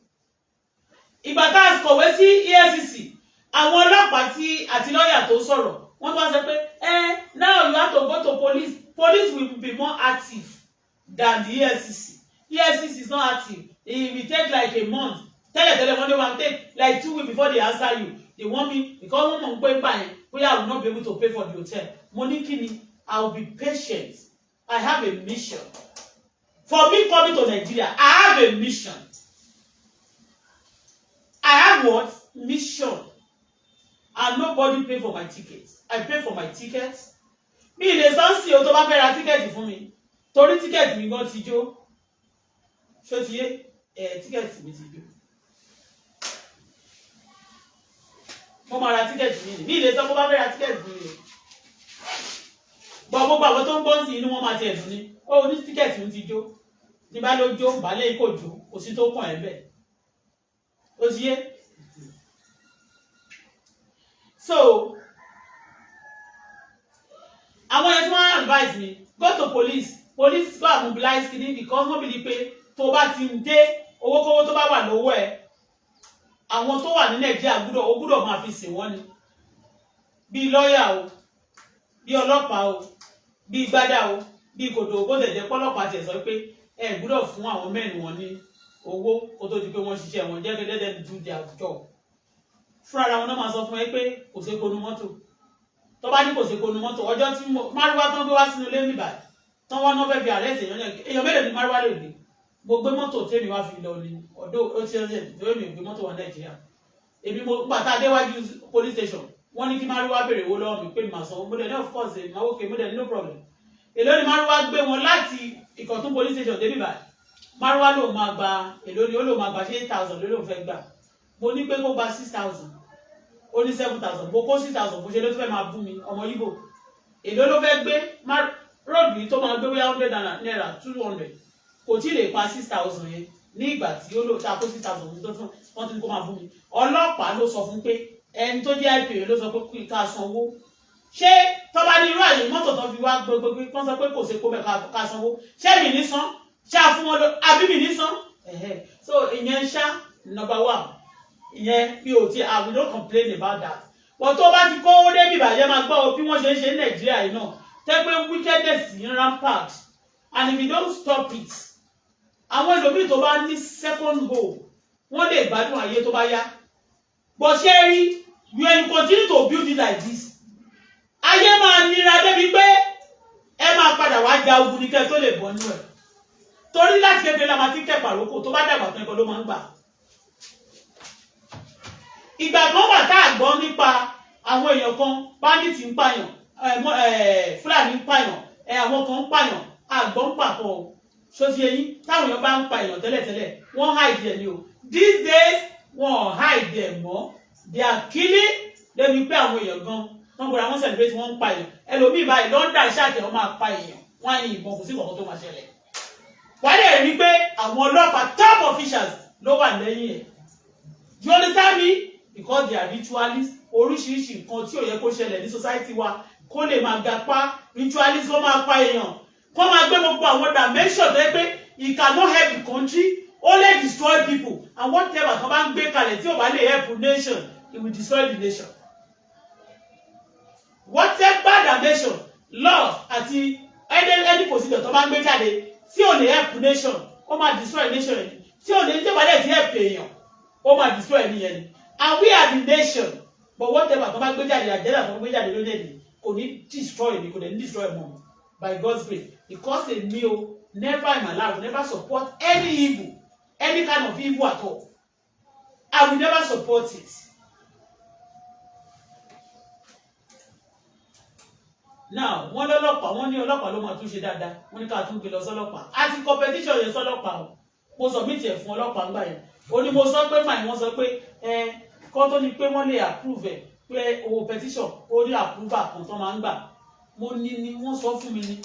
ìgbà tá a kọ̀wé sí EFCC àwọn ọlọ́pàá àti lọ́ọ̀yà tó sọ̀rọ̀ wọ́n tó wá sọ pé now you have to go to police will be more active than the EFCC is not active it will take like a month tẹ́lẹ̀ wọ́n dey wan take like 2 weeks before they answer you they want me because wọ́n mọ̀ ń pé báyìí bóyá I will not be able to pay for the hotel mo ní kí ni I will be patient I have a mission for me coming to Nigeria I have a mission I have what mission and nobody pay for my ticket I pay for my ticket mi ilé sọ́ọ̀sì o tó bá fẹ́ ra tíkẹ́ẹ̀tì fún mi torí tíkẹ́ẹ̀tì mi gan ti jó ṣó ti yé tíkẹ́ẹ̀tì mi ti jó mo máa ra tíkẹ́ẹ̀tì mi ilé sọ́ọ̀ bó bá fẹ́ ra tíkẹ́ẹ̀tì mi gbọ́ gbogbo àwọn tó ń gbọ́ sí inú wọn máa ti ẹ̀dùn ni ó ní tíkẹ́ẹ̀tì mi ti jó ní bá ló jó balẹ̀ kò jó kò sí tó kàn ẹ́ bẹ́ẹ̀ ó ti yé so àwọn yẹn tí wọ́n advise me go to police go and mobilize kìíní because wọ́n believe pé tó bá ti ń dé owó kówó tó bá wà lọ́wọ́ ẹ̀ àwọn tó wà ní Nàìjíríà gbúdọ̀ máa fi sìn wọ́n ni bí lọ́ọ̀yà o bí ọlọ́pàá o bí gbádà o bí kòtò bó tẹ̀jẹ̀ pọ́lọ́pàá tiẹ̀ sọ pé ẹ gbọ́dọ̀ fún àwọn mẹ́rin wọn ní owó kó tó di pé wọ́n ṣiṣẹ́ wọn jẹ́ let them do their job fúnra wọn náà máa sọ fún ẹ pé kò sí konu mọ́tò tó bá ní kò sí konu mọ́tò ọjọ́ tí márùwá tán gbé wá sínú ilé mi báyìí tán wá náà fẹ́ fi àrẹ́ ẹ̀sẹ̀ èèyàn mélòó ni márùwá lè gbé mo gbé mọ́tò tèmi wá fi lọ ní ọ̀dọ́ ó ti ṣe tó èmi gbé mọ́tò wá Nàìjíríà èmi mo gbà tá a déwájú police station wọ́n ní kí márùwá béèrè owó lọ́wọ́ mi pé màá sanwó mo dẹ̀ ní of course èmi àwọn òkè mo dẹ̀ ní no problem èló ni márùwá gbé wọn láti Ìkọ̀tún police station débi báyìí márùwá ló máa gba èló ni ó ló máa gba ṣé 8,000 ló ló fẹ́ gbà mo ní pé kó gba 6,000 ó ní 7,000 mo kó 6,000 mo ṣe ló fẹ́ máa bú mi ọmọ Ìgbò èló ló fẹ́ gbé róòdù yìí tó máa gbé wíyá 100 naira 200 kò tí lè pa 6,000 yẹn ní ìgbà tí ó lò ta kó 6,000 tó fún wọn ti kó máa bú mi ọlọ́pàá ló sọ fún pé ẹni tó jẹ́ IPO ló sọ pé kí ká sanwó ṣé tó bá ní irú àyè mọ́tò tó fi wá gbogbo wọ́n sọ pé kò sí kó bẹ́ẹ̀ ká sanwó ṣé mi ní san ṣé a fún wọn lọ àbí mi ní san so ìyẹn ṣá number one ìyẹn bí o ti we don't complain about that but tó bá ti kó owó débi ìbàjẹ́ máa gbọ́ bí wọ́n ṣe ń ṣe ní Nàìjíríà yìí náà tẹ́ pé wickedness yìí rampant and if you don't stop it àwọn ẹlòmíì tó bá ní second home wọ́n lè gbádùn ayé tó bá yá but ṣé rí when you continue to build it like this ayé máa nira débi pé ẹ máa padà wá ja ogun ní kẹ́ tó lè bọ́ nínú ẹ̀ torí láti kékeré la máa ti kẹ́ pàrókò tó bá dàgbà tán ẹ̀kọ́ ló máa ń gbà ìgbà kan wà tá a gbọ́ nípa àwọn èèyàn kan bandit ń pààyàn Fúlàní ń pààyàn àwọn kan ń pààyàn àgbọ̀ ń pàpọ̀ o ṣó ti eyín táwọn èèyàn bá ń pa èèyàn tẹ́lẹ̀tẹ́lẹ̀ wọ́n hide ẹ̀ ni o these days wọ́n hide ẹ̀ mọ́ they are killing débi pé àwọn èèyàn gan wọ́n gbọ́dọ̀ àwọn celebrate wọ́n ń pa èèyàn ẹlòmíì báyìí London ṣáàtì wọ́n máa pa èèyàn wọ́n á yin ìbọn kò sí kankan tó máa ṣẹlẹ̀ wọ́n dẹ̀ rí pé àwọn ọlọ́pàá top officials ló wà lẹ́yìn ẹ̀ you understand me because they are ritualists oríṣiríṣi nǹkan tí ò yẹ kó ṣẹlẹ̀ ní society wa kó lè máa gapá ritualists kó máa pa èèyàn kó máa gbé gbogbo àwọn dimension tó yẹ pé it cannot help the country only destroy people and whatever tó bá ń gbé kalẹ̀ tí ò bá lè help nation it will destroy the nation whatever dimension law àti any procedure tó bá ń gbé jáde tí ò lè help nation ó máa destroy nation yẹn tí ò lè tẹ́wọ́ lè ti help èèyàn ó máa destroy ẹni yẹn ni and we are the nation but whatever tó bá gbé jáde àjẹ́dà tó gbé jáde lónìí ẹni kò ní destroy mi kò ní destroy mọ́ by God's grace because èmi o never in my life never support any evil any kind of evil at all I will never support it. Now wọ́n lọ́lọ́pàá wọ́n ní ọlọ́pàá ló máa tún ṣe dáadáa wọ́n ní ká tún gbé lọ sọ́lọ́pàá àti competition yẹn sọ́lọ́pàá o mo submit ẹ̀ fún ọlọ́pàá ńgbà yẹn ó ní mo sọ pé fine wọ́n sọ pé kọ́ tó ní pé wọ́n lè approve ẹ̀ pé owó petition ó ní approval kan tó máa ń gbà mo ní ni wọ́n sọ fún mi ni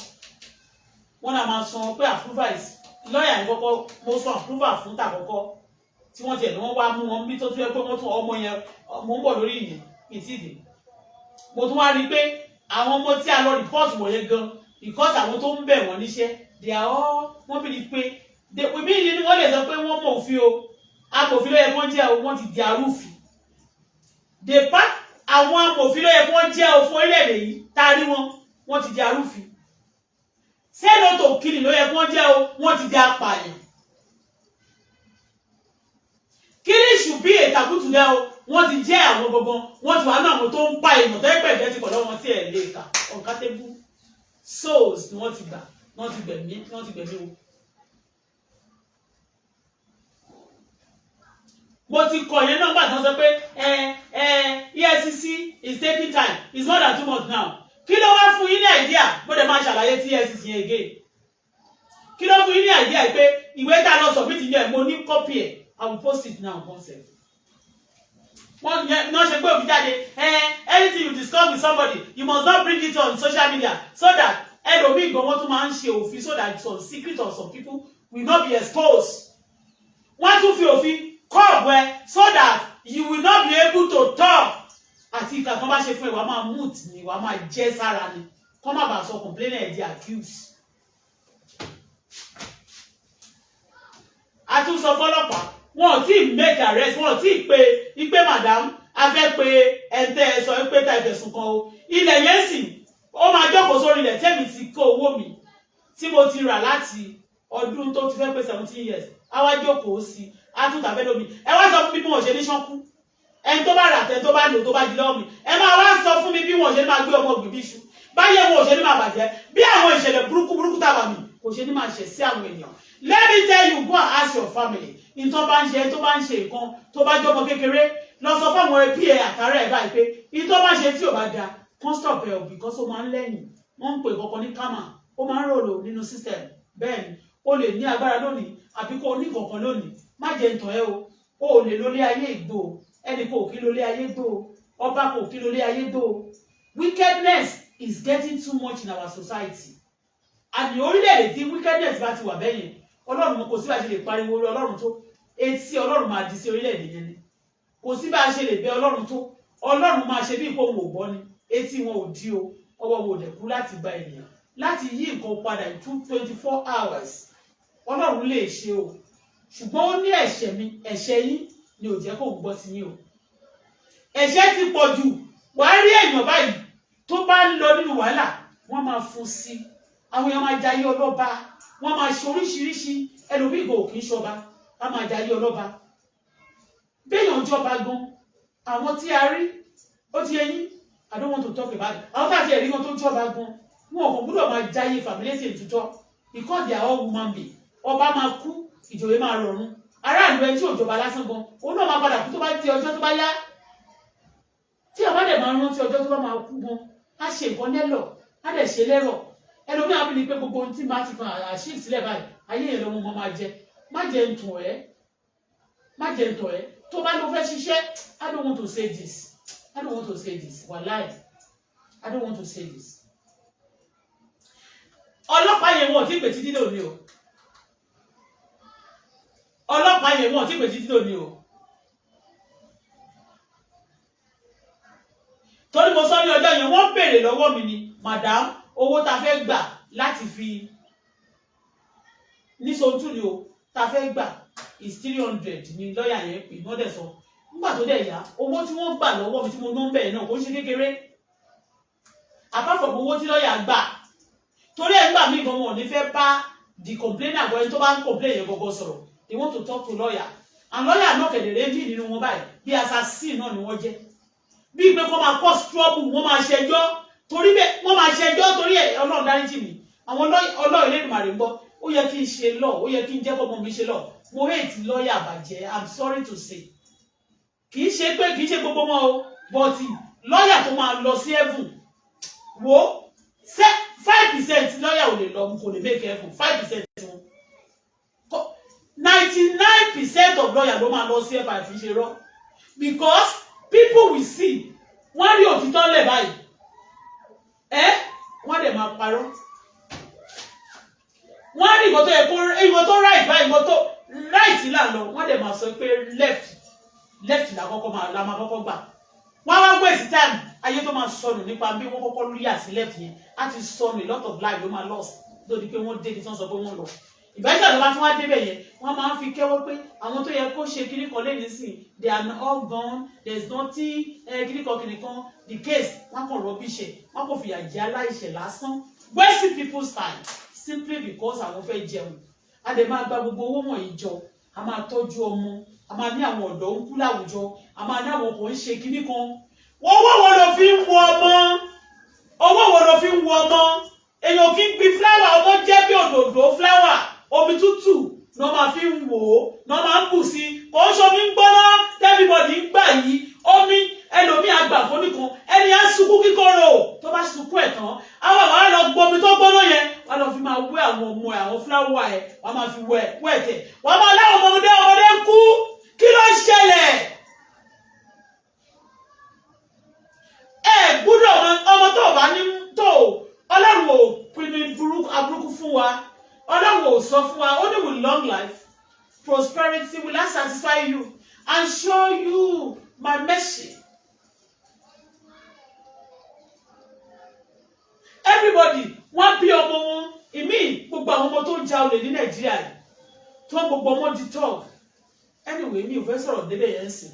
wọ́n náà máa san pé approval is lọ́ọ̀yà ní kọ́kọ́ mo san approval fún tàkọ́kọ́ tí wọ́n tiẹ̀ ní wọ́n wá mú wọn bí tó tún yẹ pé wọ́n tún ọmọ yẹn mo ń bọ̀ lórí ìyẹn ìtìdè mo tún wá rí i pé àwọn ọmọ tí a lọ report wọ̀nyẹn gan because àwọn tó ń bẹ̀ wọ́n níṣẹ́ they are all wọ́n bí ni pé ìbí yìí ni wọ́n lè sọ pé wọ́n mọ̀ òfin o amòfin ló yẹ kí wọ́n jẹ́ wọ́n ti di arúfin àwọn amòfin ló yẹ kí wọ́n jẹ́ òfin orílẹ̀-èdè yìí taari wọ́n ti di arúfin sẹ́nà tó kiri ló yẹ kí wọ́n jẹ́ wọ́n ti di apààyàn kiri ṣùbí ètàkùtù lẹ́ wọ́n ti jẹ́ àwọn gbogbo wọ́n ti wà náà àwọn tó ń pa èèyàn tó ẹgbẹ́ ìgbẹ́ ti pọ̀ lọ́wọ́ tí ẹ̀ lè kà uncountable souls ni wọ́n ti gbà wọ́n ti gbẹ̀mí o. mo ti kọ yẹn náà gbàtàn sọ pé EFCC is taking time it's more than 2 months now kí ló wá fún yín ní idea bó dẹ̀ máa ṣàlàyé tí EFCC yẹn again kí ló fún yín ní idea pé ìwé tá a lọ submit yẹn mo ní copy ẹ̀ I will post it now concept wọ́n ṣe gbé òfin jáde anything you discuss with somebody you must not bring it on social media so that ẹlòmíì gan wọ́n tún máa ń ṣe òfin so that some secret of some people will not be exposed wọ́n tún fi òfin kọ́ ọ̀bẹ so that you will not be able to talk àti ìkà kan bá ṣe fún ẹ wàá máa mute ni wàá máa jẹ́ sára ni kọ́ má bàa sọ complainer ẹ̀ di accuse. a tún sọ fọlọ́pàá wọn ò tí ì make arrest wọn ò tí ì pe ipe madam a fẹ́ pé ẹ̀ńtẹ́ sọ pé tá ìfẹ̀sùn kan o ilẹ̀ yẹn sì ó máa jókòó sórí ilẹ̀ tẹ́mi ti kó owó mi tí mo ti rà láti ọdún tó ti fẹ́ pé 17 years á wá jókòó sí á tún tàfẹ́ lómi ẹ wá sọ fún mi bí wọ́n ṣe ní ṣánkú ẹni tó bá rà tẹ́ tó bá lò tó bá di lọ́wọ́ mi ẹ máa wá sọ fún mi bí wọ́n ṣe ní máa gbé ọmọ gbìbí iṣu báyẹ̀ wọn ò ṣe ní máa bàjẹ́ bí àwọn ìṣẹ̀lẹ̀ burúkú tàbà mi kò ṣe ní máa ṣẹ̀ sí àwọn ènìyàn. Let me tell you, go and ask your family ìtọ́ bá ń ṣe tó bá ń ṣe nǹkan tó bá jọmọ kékeré lọ sọ fún àwọn ẹbí ẹ àtàrà ẹ báyìí pé ìtọ́ bá ṣe tí ò bá da kán stop ẹ ò because ó máa ń lẹ́yìn wọ́n ń pè kọ́kọ́ ní karma ó máa ń rọ̀lò nínú system bẹ́ẹ̀ ni o lè ní agbára lónìí àbí kó o ní kọ̀ọ̀kan lónìí má jẹ́ ntọ́ ẹ o ò lè lólé ayé ìgbò ẹnì kò kí lólé ayé gbò ọba kò kí lólé ayé gbò. Wickedness is getting too much in our society and orílẹ̀-èdè tí wickedness bá ti wà bẹ́yẹn ọlọ́run kò sí bá a ṣe lè pariwo orí ọlọ́run tó etí ọlọ́run máa di sí orílẹ̀-èdè yẹn ni kò sí bá a ṣe lè bẹ ọlọ́run tó ọlọ́run máa ṣe bí ipò wọn ò gbọ́ ni etí wọn ò di o ọwọ́ wọn ò dẹ̀ kú láti gba ènìyàn láti yí nǹkan padà in 24 hours ọlọ́run lè ṣe o ṣùgbọ́n ó ní ẹ̀ṣẹ̀ mi ẹ̀ṣẹ̀ yín ni ò jẹ́ kó gbọ́ sí yín o ẹ̀ṣẹ̀ ti pọ̀ jù wàá rí èèyàn báyìí tó bá ń lọ nínú wàhálà wọ́n máa fún sí àwọn èèyàn máa jayé ọlọ́ba wọ́n máa ṣe oríṣiríṣi ẹlòmíì kò kì í ṣọba wọ́n máa jayé ọlọ́ba béèyàn jọba gan àwọn tí a rí ó ti yẹyìn I don't want to talk about it àwọn táàtì ẹ̀rí wọn tó jọba gan wọn kò gbúdọ̀ máa jayé fàmílẹ́sì ìtútọ́ because they are all woman being ọba máa kú ìjòyè máa rọrùn aráàlú ẹ tí ò jọba lásán gan òun náà máa padà kú tó bá ti ọjọ́ tó bá yá tí ọba dẹ̀ máa rántí ọjọ́ tó bá máa kú gan á ṣe nǹkan lẹ́lọ̀ á dẹ̀ ṣe lẹ́rọ̀ ẹlòmí àwọn bíi pé gbogbo ohun tí máa ti kan àṣì sílẹ̀ báyìí ayé yẹn lọ́mọ ọmọ máa jẹ má jẹ ntọ̀ ẹ́ tó bá lọ fẹ́ ṣiṣẹ́ I don't want to say this wàláì I don't want to say this. ọlọ́pàá yẹn wọn ò tí ì pè títí lónìí o ọlọ́pàá yẹn wọn ò tí ì pè títí lónìí o torí mo sọ ní ọjọ́ yẹn wọ́n béèrè lọ́wọ́ mi ni madam owó ta fẹ́ gbà láti fi ní sọ́tún ni o ta fẹ́ gbà is 300 ni lọ́ọ̀yà yẹn pè wọ́n dẹ̀ sọ nígbà tó dẹ̀ yá owó tí wọ́n gbà lọ́wọ́ mi tí mo ná ń bẹ̀rẹ̀ náà kò ń ṣe kékeré apart from owó tí lọ́ọ̀yà gbà torí ẹ̀ gbà mí gan wọn ò ní fẹ́ bá the complainer àgọ́ ẹni tó bá ń complain yẹn gbogbo sọ̀rọ̀ they want to talk to lawyer and lawyer náà kẹ̀dẹ̀rẹ́ bí nínú wọn báyìí bí assassin náà ni wọ́n jẹ́ bí pé kó máa cause trouble wọ́n máa ṣẹjọ́ torí bẹ́ẹ̀ wọ́n máa ṣẹjọ́ torí ẹ̀ ọlọ́run dáríjì mi àwọn ọlọ́run Elédùmarè gbọ́ ó yẹ kí n ṣe law ó yẹ kí n jẹ́ kọ́mọ mi ṣe law mo hate lawyer àbàjẹ́ I'm sorry to say kì í ṣe gbogbo wọn o but lawyer tó máa lọ sí heaven wo 5% lawyer ò lè lọ kò lè make heaven 5% wọn 99% of lawyer ló máa lọ sí heaven àfi ṣe rọ because people will see wọ́n rí òtítọ́ lẹ̀ báyìí wọ́n dẹ̀ máa parọ́ wọ́n rí ìwọ tó yẹ kó ìwọ tó right báyìí ìwọ tó right là lọ wọ́n dẹ̀ máa sọ pé left là máa kọ́kọ́ gbà wọ́n wá waste time ayé tó máa sọnù nípa bí wọ́n kọ́kọ́ rí àti left yẹn á ti sọnù a lot of life ló máa lost lórí pé wọ́n dé ibi tí wọ́n sọ pé wọ́n lọ ìbáṣà tó bá tún wá débẹ̀ yẹn wọ́n máa ń fi kẹ́wọ́ pé àwọn tó yẹ kó ṣe kíní kan lé nísìn they are all gone there is nothing kíní kan the case wọ́n kàn rọ́bí ṣe wọ́n kò fìyà jẹ aláìṣẹ̀ lásán wasting people's time simply because àwọn fẹ́ jẹun a dẹ̀ máa gba gbogbo owó wọ̀nyí jọ a máa tọ́jú ọmọ a máa ní àwọn ọ̀dọ́ ń kú láwùjọ a máa ní àwọn kan ń ṣe kíní kan owó wo ló fi ń wo ọmọ èèyàn kì í gbin fúláwà ọmọ jẹ́ bí òdòdó fúláwà omi tútù ní wọ́n máa fi ń wò ó ní wọ́n máa ń bù sí kò ń ṣomi ń gbóná everybody ń gbà yìí omi ẹlòmíì àgbà fún nìkan ẹni á sunkún kíkorò tó bá sunkún ẹ̀ tán àwọn àwọn àlọ́ gbomi tó gbóná yẹn wọ́n lọ fi máa wé àwọn ọmọ ẹ̀ àwọn fúláwà ẹ̀ wọ́n máa fi wẹ̀ tẹ̀ wọ́n máa láwọn ọmọdé ń kú kí ló ń ṣẹlẹ̀ gbúdọ̀ ọmọ tó bá ní tó ọlọ́run ò pinnu aburúkú fún wa ọlọ́run ò sọ fún wa only with long life prosperity will not satisfy you and show you my mercy. Everybody wọ́n bí ọmọ wọn ìmí gbogbo àwọn ọmọ tó ń ja olè ní Nàìjíríà yìí tó gbogbo ọmọ di tọ́ anyway mi ò fẹ́ sọ̀rọ̀ débẹ̀ yẹn sìn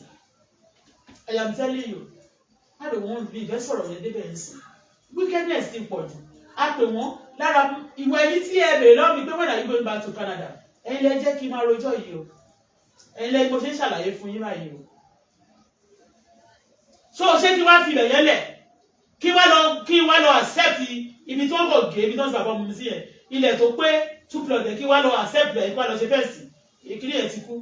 I am telling you. I don't want to be ìfẹ́ sọ̀rọ̀ yẹn débẹ̀ ń sìn. Wickedness ti pọ̀ jù. A pè wọ́n lára ìwọ ẹni tí ẹ bèrè lọ́wọ́ mi pé when are you going back to Canada? Ẹ̀yin lẹ jẹ́ kí n máa rojọ́ yìí o. Ẹ̀yin lẹ mo ṣe ń ṣàlàyé fún yín báyìí o. So ṣé kí wá fi ilẹ̀ yẹn lẹ̀? Kí wá lọ accept ibi tó ń kọ̀ gé ibi tó ń sọ àbọ̀ mu sí ẹ̀. Ilẹ̀ tó pé 2 plot kí wá lọ accept ẹ̀ kí wá lọ ṣe fẹ́ǹsì. Ìkíní ẹ̀ ti kú.